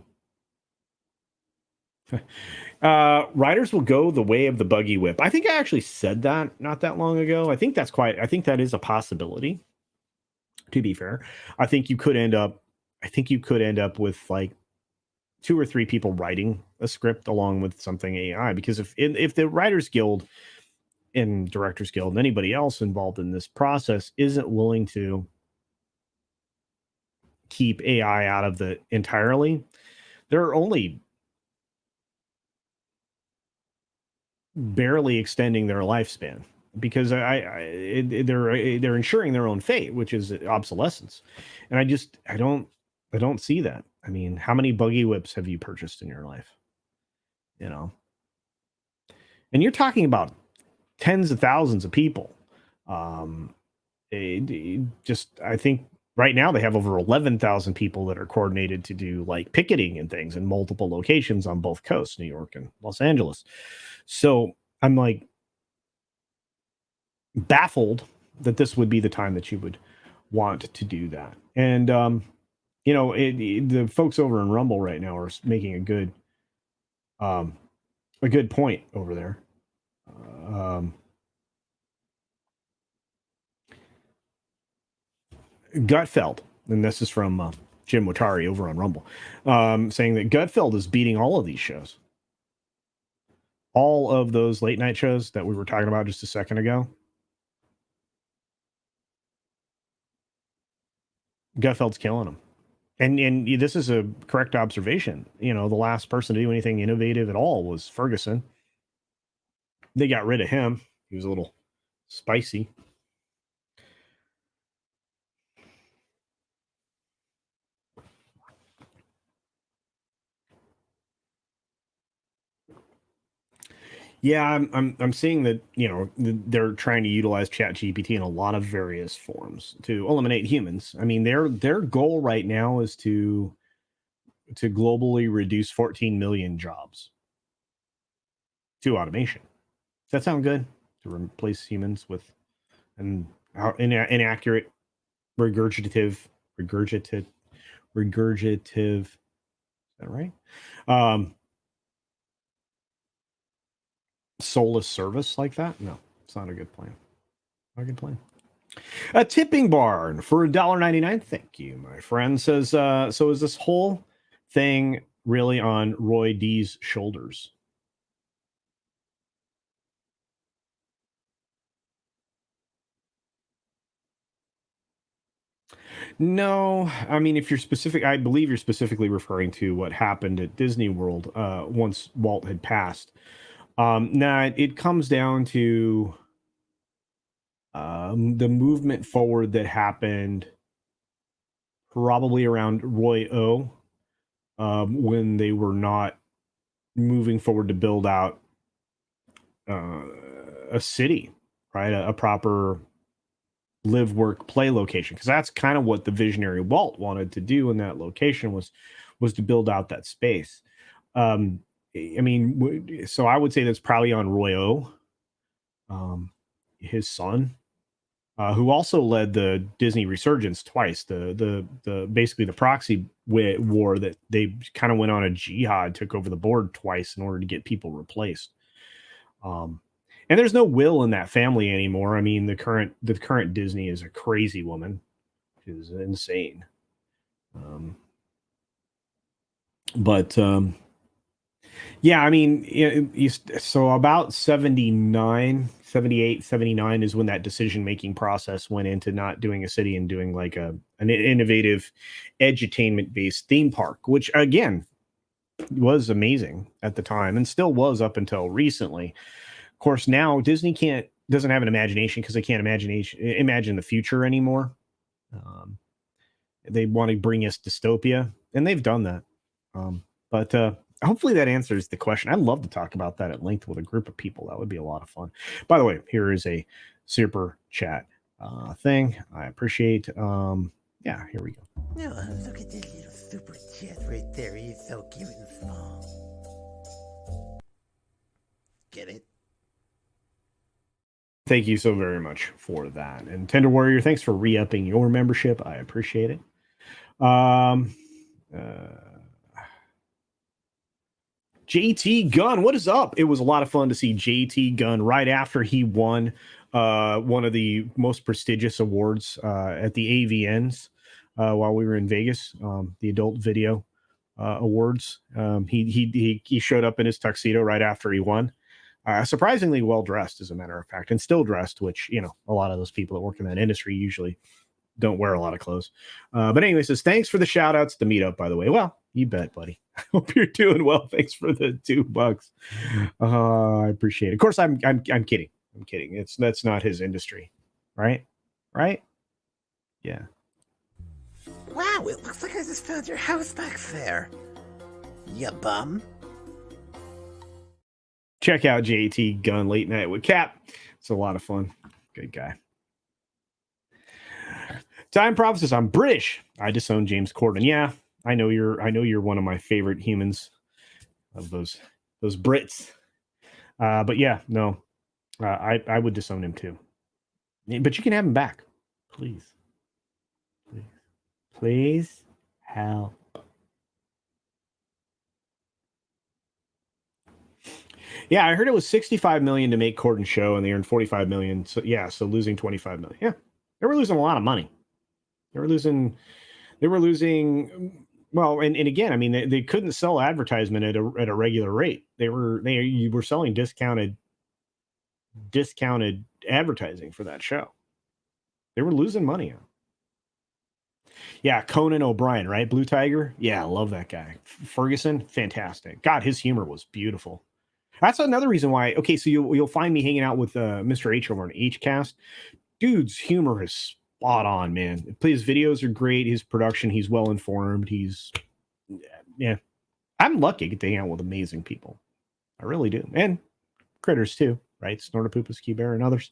Riders will go the way of the buggy whip. I think I actually said that not that long ago. I think that is a possibility. To be fair, I think you could end up with like 2 or 3 people writing a script along with something AI, because if the Writers Guild and Directors Guild and anybody else involved in this process isn't willing to keep AI out of the entirely, they're only barely extending their lifespan, because they're ensuring their own fate, which is obsolescence. And I don't see that. I mean, how many buggy whips have you purchased in your life? You know, and you're talking about tens of thousands of people. I think right now they have over 11,000 people that are coordinated to do like picketing and things in multiple locations on both coasts, New York and Los Angeles. So I'm like baffled that this would be the time that you would want to do that. And the folks over in Rumble right now are making a good point over there. Gutfeld, and this is from Jim Watari over on Rumble, saying that Gutfeld is beating all of these shows. All of those late night shows that we were talking about just a second ago. Gutfeld's killing them. And this is a correct observation. The last person to do anything innovative at all was Ferguson. They got rid of him. He was a little spicy. Yeah, I'm seeing that they're trying to utilize ChatGPT in a lot of various forms to eliminate humans. I mean, their goal right now is to globally reduce 14 million jobs to automation. Does that sound good? To replace humans with an inaccurate, regurgitative. Is that right? Soulless service like that? No, it's not a good plan. Not a good plan. A tipping barn for $1.99. Thank you, my friend. Says, so is this whole thing really on Roy D's shoulders? No, I mean, if you're specific, I believe you're specifically referring to what happened at Disney World once Walt had passed. Now, it comes down to the movement forward that happened probably around Roy O, when they were not moving forward to build out a city, right? A proper live, work, play location, because that's kind of what the visionary Walt wanted to do in that location was to build out that space. I mean, so I would say that's probably on Roy O, his son, who also led the Disney resurgence twice. The basically the proxy war that they kind of went on a jihad, took over the board twice in order to get people replaced. And there's no Will in that family anymore. I mean, the current Disney is a crazy woman. She's insane. Yeah, I mean, so about 79, 78, 79 is when that decision-making process went into not doing a city and doing like an innovative edutainment-based theme park, which again was amazing at the time and still was up until recently. Of course, now Disney doesn't have an imagination because they can't imagine the future anymore. They want to bring us dystopia, and they've done that. But hopefully that answers the question. I'd love to talk about that at length with a group of people. That would be a lot of fun. By the way, here is a super chat thing. I appreciate. Yeah, here we go. No, look at this little super chat right there. He's so cute and small. Get it? Thank you so very much for that. And Tender Warrior, thanks for re-upping your membership. I appreciate it. JT Gunn, what is up? It was a lot of fun to see JT Gunn right after he won one of the most prestigious awards at the AVNs while we were in Vegas, the Adult Video Awards. He showed up in his tuxedo right after he won. Surprisingly well dressed, as a matter of fact, and still dressed, which, a lot of those people that work in that industry usually don't wear a lot of clothes. But anyway, says, thanks for the shout outs to meet up, by the way. Well, you bet, buddy. I hope you're doing well. Thanks for the $2. I appreciate it. Of course, I'm kidding. I'm kidding. That's not his industry, right? Right? Yeah. Wow, it looks like I just found your house back there. Ya bum. Check out JT Gunn Late Night with Cap. It's a lot of fun. Good guy. Time Prophet says, I'm British. I disown James Corden. Yeah, I know you're one of my favorite humans of those Brits. But yeah, no, I would disown him too. But you can have him back, please, please help. Yeah, I heard it was 65 million to make Corden show, and they earned 45 million. So yeah, so losing 25 million. Yeah, they were losing a lot of money. They were losing. Well, and again, I mean, they couldn't sell advertisement at a regular rate. You were selling discounted advertising for that show. They were losing money on. Yeah, Conan O'Brien, right? Blue Tiger. Yeah, I love that guy. Ferguson, fantastic. God, his humor was beautiful. That's another reason why. Okay, so you'll find me hanging out with Mr. H over on Hcast. Dude's humor is spot on, man. His videos are great. His production, he's well informed. Yeah. I'm lucky to get to hang out with amazing people. I really do, and critters too, right? Snortopoopas, Key Bear, and others.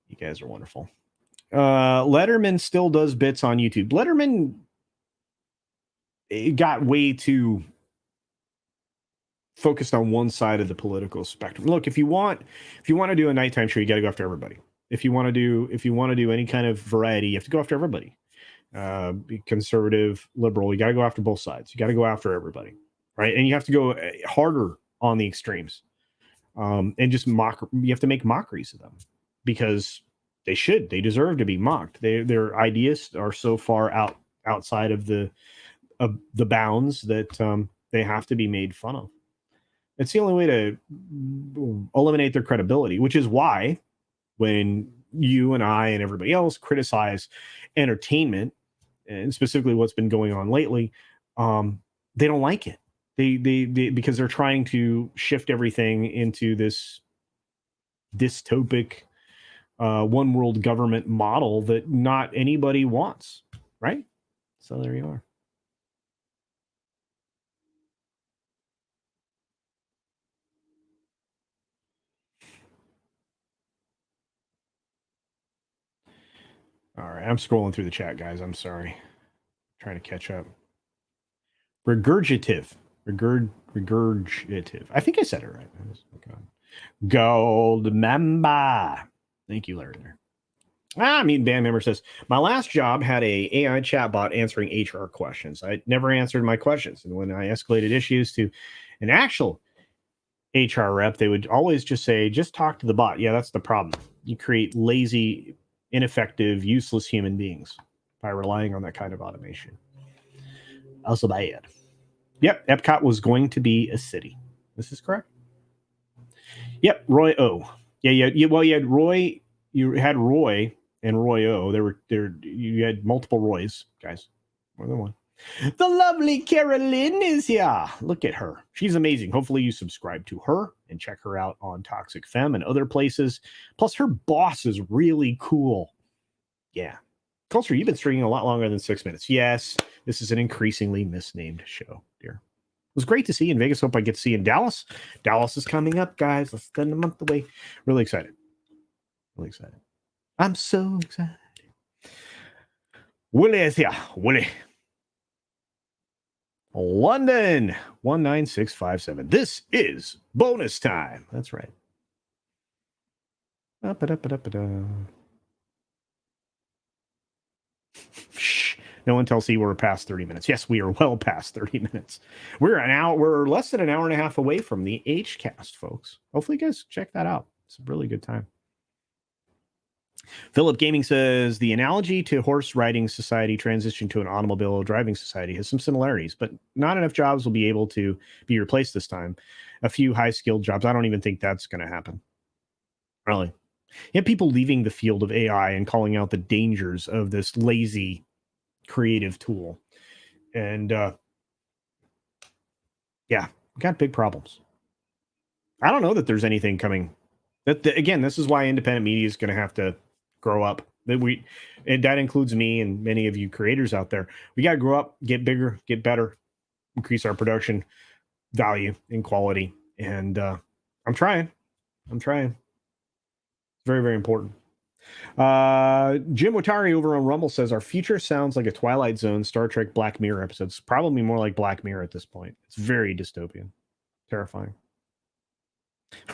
You guys are wonderful. Letterman still does bits on YouTube. Letterman got way too focused on one side of the political spectrum. Look, if you want to do a nighttime show, you got to go after everybody. If you want to do any kind of variety, you have to go after everybody. Be conservative, liberal, you got to go after both sides. You got to go after everybody, right? And you have to go harder on the extremes, and just you have to make mockeries of them, because they deserve to be mocked. Their ideas are so far outside of the bounds that they have to be made fun of. It's the only way to eliminate their credibility, which is why when you and I and everybody else criticize entertainment, and specifically what's been going on lately, they don't like it. They because they're trying to shift everything into this dystopic one world government model that not anybody wants, right? So there you are. All right, I'm scrolling through the chat, guys. I'm sorry. I'm trying to catch up. Regurgitative. I think I said it right. Gold member. Thank you, Larry. There. Band member says, my last job had a AI chatbot answering HR questions. I never answered my questions. And when I escalated issues to an actual HR rep, they would always just say, just talk to the bot. Yeah, that's the problem. You create lazy, ineffective, useless human beings by relying on that kind of automation. Also bad. Yep, Epcot was going to be a city. This is correct. Yep, Roy O. Yeah. Well, you had Roy. You had Roy and Roy O. You had multiple Roys, guys. More than one. The lovely Carolyn is here. Look at her. She's amazing. Hopefully you subscribe to her and check her out on Toxic Femme and other places. Plus, her boss is really cool. Yeah. Culture, you've been streaming a lot longer than 6 minutes. Yes, this is an increasingly misnamed show, dear. It was great to see you in Vegas. Hope I get to see you in Dallas. Dallas is coming up, guys. Let's spend a month away. Really excited. Really excited. I'm so excited. Willie is here. Willie. London 19657. This is bonus time. That's right. Shh. No one tells you we're past 30 minutes. Yes, we are well past 30 minutes. We're less than an hour and a half away from the Hcast, folks. Hopefully you guys check that out. It's a really good time. Philip Gaming says the analogy to horse riding society transition to an automobile driving society has some similarities, but not enough jobs will be able to be replaced this time. A few high-skilled jobs. I don't even think that's going to happen. Really. You have people leaving the field of AI and calling out the dangers of this lazy creative tool. And yeah, we got big problems. I don't know that there's anything coming. Again, this is why independent media is going to have to grow up. And that includes me and many of you creators out there. We got to grow up, get bigger, get better, increase our production value and quality. And I'm trying. It's very, very important. Jim Watari over on Rumble says our future sounds like a Twilight Zone, Star Trek, Black Mirror episode. It's probably more like Black Mirror at this point. It's very dystopian, terrifying.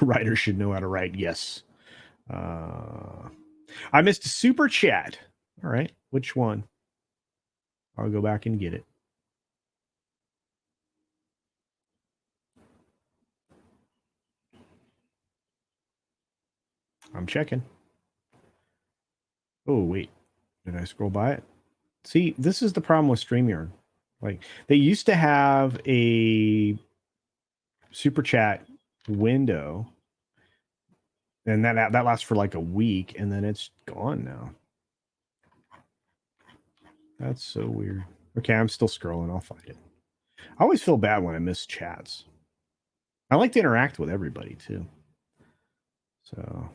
Writers should know how to write. Yes. I missed a super chat. All right, which one? I'll go back and get it. I'm checking. Oh, wait. Did I scroll by it? See, this is the problem with StreamYard. Like, they used to have a super chat window, and that lasts for like a week, and then it's gone now. That's so weird. Okay, I'm still scrolling. I'll find it. I always feel bad when I miss chats. I like to interact with everybody, too. So...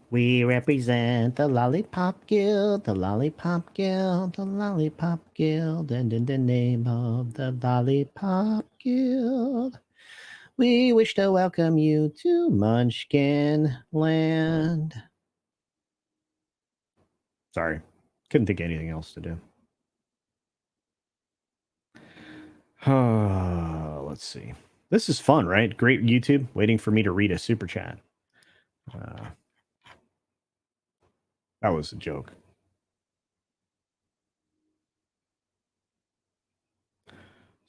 we represent the Lollipop Guild, the Lollipop Guild, the Lollipop Guild, and in the name of the Lollipop Guild, we wish to welcome you to Munchkin Land. Sorry, couldn't think of anything else to do. Let's see. This is fun, right? Great YouTube, waiting for me to read a super chat. That was a joke.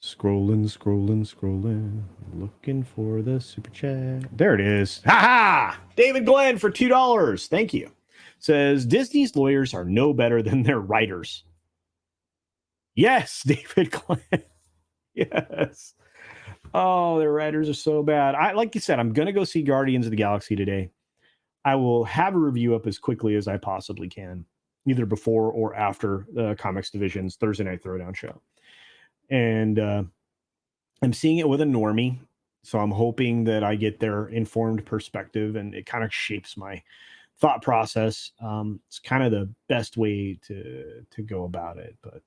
Scrolling. Looking for the super chat. There it is. Ha ha! David Glenn for $2. Thank you. Says Disney's lawyers are no better than their writers. Yes, David Glenn. Yes. Oh, their writers are so bad. Like you said, I'm gonna go see Guardians of the Galaxy today. I will have a review up as quickly as I possibly can, either before or after the Comics Division's Thursday Night Throwdown show. And I'm seeing it with a normie, so I'm hoping that I get their informed perspective, and it kind of shapes my thought process. It's kind of the best way to go about it. But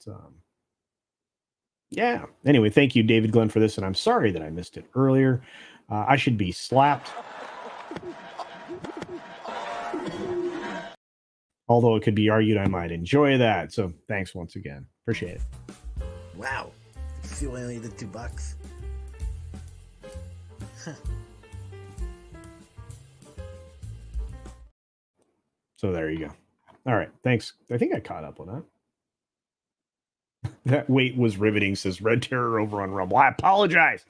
yeah. Anyway, thank you, David Glenn, for this, and I'm sorry that I missed it earlier. I should be slapped. Although it could be argued I might enjoy that. So thanks once again. Appreciate it. Wow. See why I only did $2. Huh. So there you go. All right. Thanks. I think I caught up on that. That wait was riveting, says Red Terror over on Rumble. I apologize.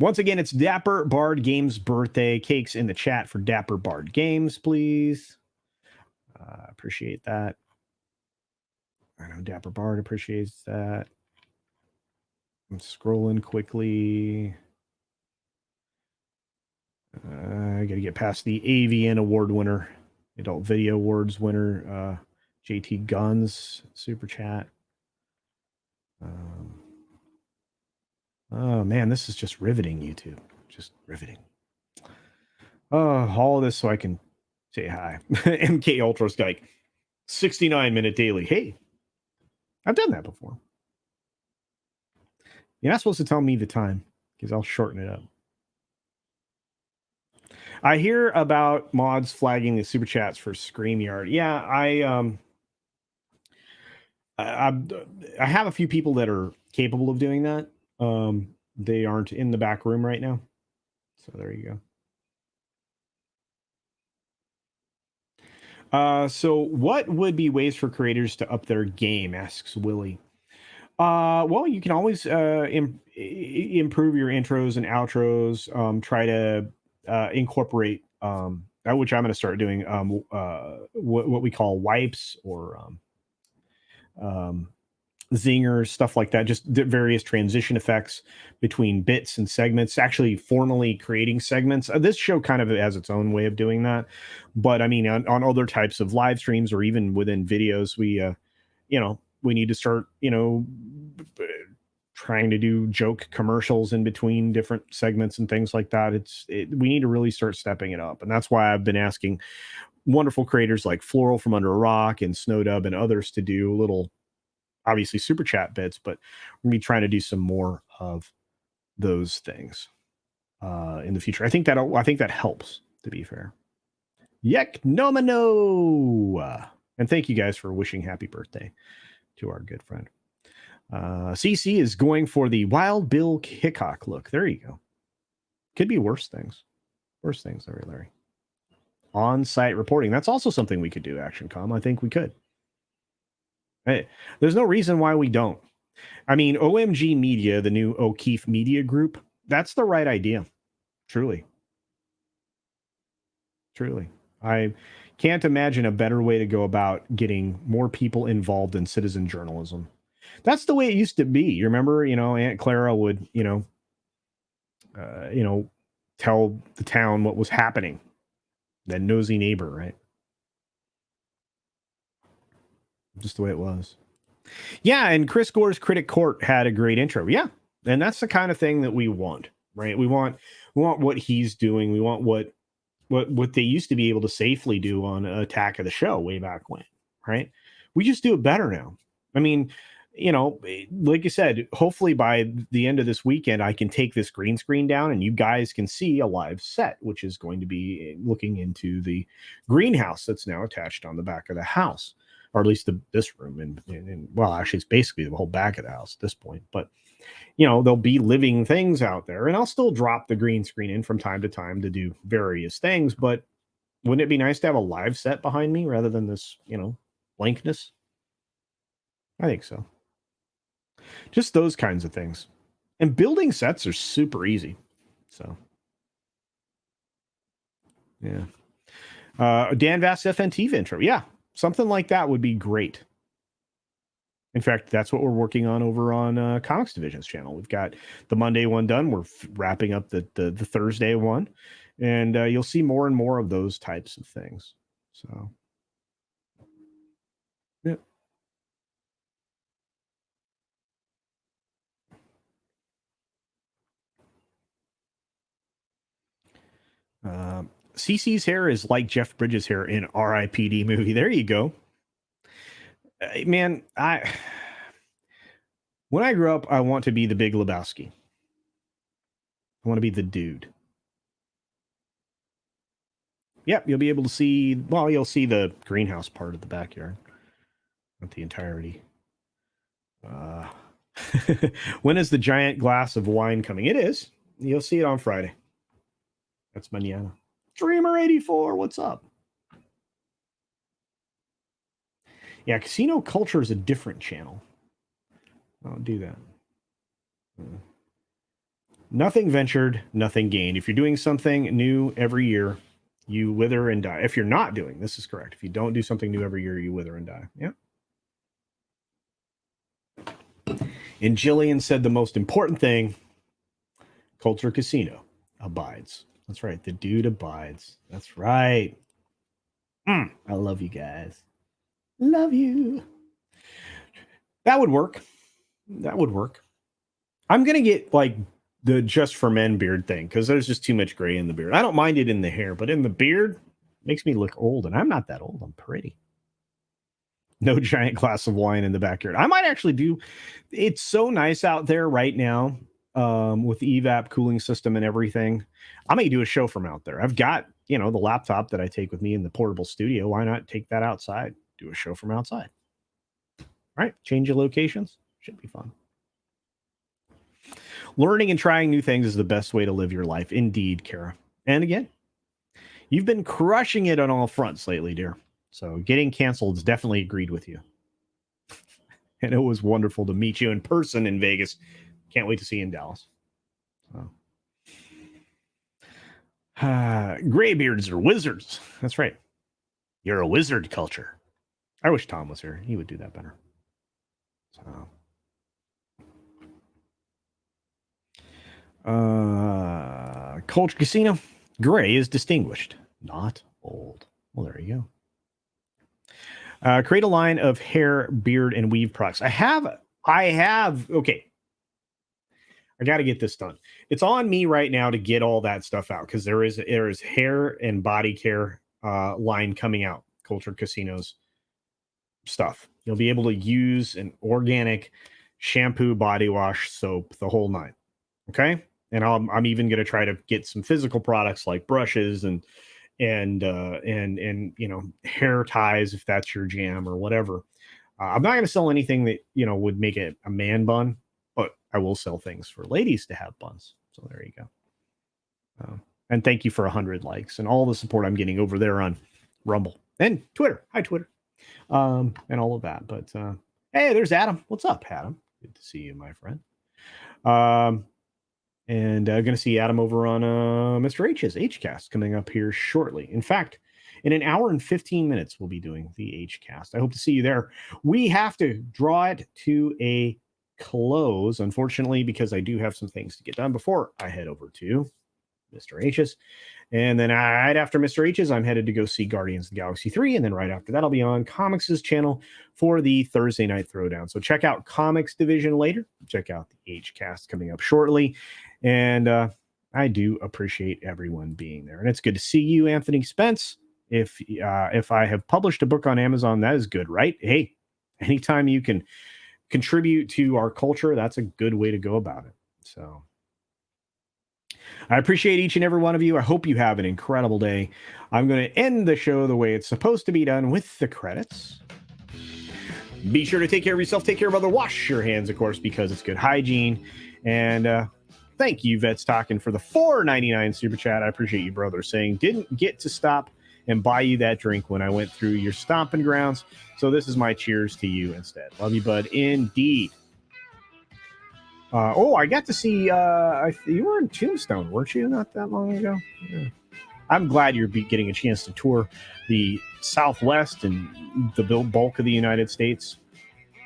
Once again, it's Dapper Bard Games' birthday. Cakes in the chat for Dapper Bard Games, please. Appreciate that. I know Dapper Bard appreciates that. I'm scrolling quickly. I got to get past the AVN Award winner, Adult Video Awards winner, JT Guns, Super Chat. Oh, man, this is just riveting, YouTube. Just riveting. All of this so I can say hi. MK Ultra's like 69-minute daily. Hey, I've done that before. You're not supposed to tell me the time because I'll shorten it up. I hear about mods flagging the super chats for StreamYard. Yeah, I have a few people that are capable of doing that. They aren't in the back room right now. So there you go. So what would be ways for creators to up their game, asks Willie. Well, you can always improve your intros and outros. Try to incorporate, which I'm going to start doing, what we call wipes or zingers, stuff like that. Just various transition effects between bits and segments, actually formally creating segments. This show kind of has its own way of doing that. But I mean, on other types of live streams or even within videos, we need to start, trying to do joke commercials in between different segments and things like that. We need to really start stepping it up. And that's why I've been asking wonderful creators like Floral from Under a Rock and Snowdub and others to do little, obviously super chat bits, but we're going to be trying to do some more of those things in the future. I think that helps to be fair. Yek nomino. And thank you guys for wishing happy birthday to our good friend. CC is going for the Wild Bill Hickok look. There you go. Could be worse things. Worse things, Larry. On-site reporting. That's also something we could do, ActionCom. I think we could. Hey, there's no reason why we don't. I mean, OMG Media, the new O'Keefe Media Group, that's the right idea. Truly. I can't imagine a better way to go about getting more people involved in citizen journalism. That's the way it used to be. You remember, Aunt Clara would, tell the town what was happening. That nosy neighbor, right? Just the way it was. Yeah, and Chris Gore's Critic Court had a great intro. Yeah, and that's the kind of thing that we want, right? We want what he's doing. We want what they used to be able to safely do on Attack of the Show way back when, right? We just do it better now. I mean, like you said, hopefully by the end of this weekend, I can take this green screen down and you guys can see a live set, which is going to be looking into the greenhouse that's now attached on the back of the house, or at least this room. And well, actually, it's basically the whole back of the house at this point. But, there'll be living things out there. And I'll still drop the green screen in from time to time to do various things. But wouldn't it be nice to have a live set behind me rather than this, blankness? I think so. Just those kinds of things. And building sets are super easy. So, yeah. Dan Vass FNT intro. Yeah, something like that would be great. In fact, that's what we're working on over on Comics Division's channel. We've got the Monday one done. We're wrapping up the Thursday one. And you'll see more and more of those types of things. So, yeah. CC's hair is like Jeff Bridges' hair in R.I.P.D. movie. There you go. Man, when I grow up, I want to be the Big Lebowski. I want to be the dude. Yep, you'll be able to see, well, you'll see the greenhouse part of the backyard. Not the entirety. When is the giant glass of wine coming? It is. You'll see it on Friday. That's mañana. Dreamer84, what's up? Yeah, Casino Culture is a different channel. I'll do that. Nothing ventured, nothing gained. If you're doing something new every year, you wither and die. If you're not doing, this is correct. If you don't do something new every year, you wither and die. Yeah. And Jillian said the most important thing, Culture Casino abides. That's right. The dude abides. That's right. I love you guys. Love you. That would work. That would work. I'm going to get like the Just for Men beard thing because there's just too much gray in the beard. I don't mind it in the hair, but in the beard makes me look old. And I'm not that old. I'm pretty. No giant glass of wine in the backyard. I might actually do. It's so nice out there right now with the evap cooling system and everything. I may do a show from out there. I've got, the laptop that I take with me in the portable studio. Why not take that outside? Do a show from outside. All right. Change your locations. Should be fun. Learning and trying new things is the best way to live your life. Indeed, Kara. And again, you've been crushing it on all fronts lately, dear. So getting canceled is definitely agreed with you. And it was wonderful to meet you in person in Vegas. Can't wait to see you in Dallas. So. Graybeards are wizards. That's right. You're a wizard Culture. I wish Tom was here. He would do that better. So. Culture Casino. Gray is distinguished, not old. Well, there you go. Create a line of hair, beard, and weave products. I have. Okay. I got to get this done. It's on me right now to get all that stuff out because there is hair and body care line coming out. Culture Casino's stuff. You'll be able to use an organic shampoo, body wash, soap, the whole nine. Okay. And I'm even going to try to get some physical products like brushes and and hair ties if that's your jam or whatever. I'm not going to sell anything that would make it a man bun, but I will sell things for ladies to have buns. So there you go. And thank you for 100 likes and all the support I'm getting over there on Rumble and Twitter. Hi, Twitter. And all of that. But hey, there's Adam. What's up, Adam? Good to see you, my friend. And going to see Adam over on Mr. H's Hcast coming up here shortly. In fact, in an hour and 15 minutes, we'll be doing the Hcast. I hope to see you there. We have to draw it to a close, unfortunately, because I do have some things to get done before I head over to Mr. H's. And then right after Mr. H's, I'm headed to go see Guardians of the Galaxy 3. And then right after that, I'll be on Comics' channel for the Thursday Night Throwdown. So check out Comics Division later. Check out the Hcast coming up shortly. And I do appreciate everyone being there. And it's good to see you, Anthony Spence. If I have published a book on Amazon, that is good, right? Hey, anytime you can contribute to our culture, that's a good way to go about it. So I appreciate each and every one of you. I hope you have an incredible day. I'm going to end the show the way it's supposed to be done, with the credits. Be sure to take care of yourself, take care of others, wash your hands, of course, because it's good hygiene. And thank you, Vets Talking, for the $4.99 super chat. I appreciate you, brother, saying didn't get to stop and buy you that drink when I went through your stomping grounds. So this is my cheers to you instead. Love you, bud. Indeed. I got to see you were in Tombstone, weren't you, not that long ago? Yeah. I'm glad you're getting a chance to tour the Southwest and the bulk of the United States.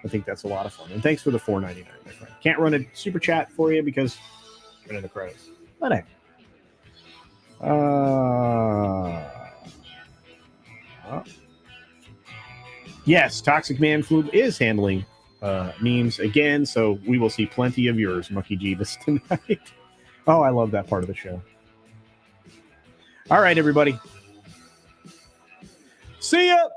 I think that's a lot of fun. And thanks for the $4.99, my friend. Can't run a super chat for you because we're in the credits. But hey. Yes, Toxic Man Flube is handling memes again, so we will see plenty of yours, Monkey Jeebus, tonight. Oh, I love that part of the show. All right, everybody. See ya!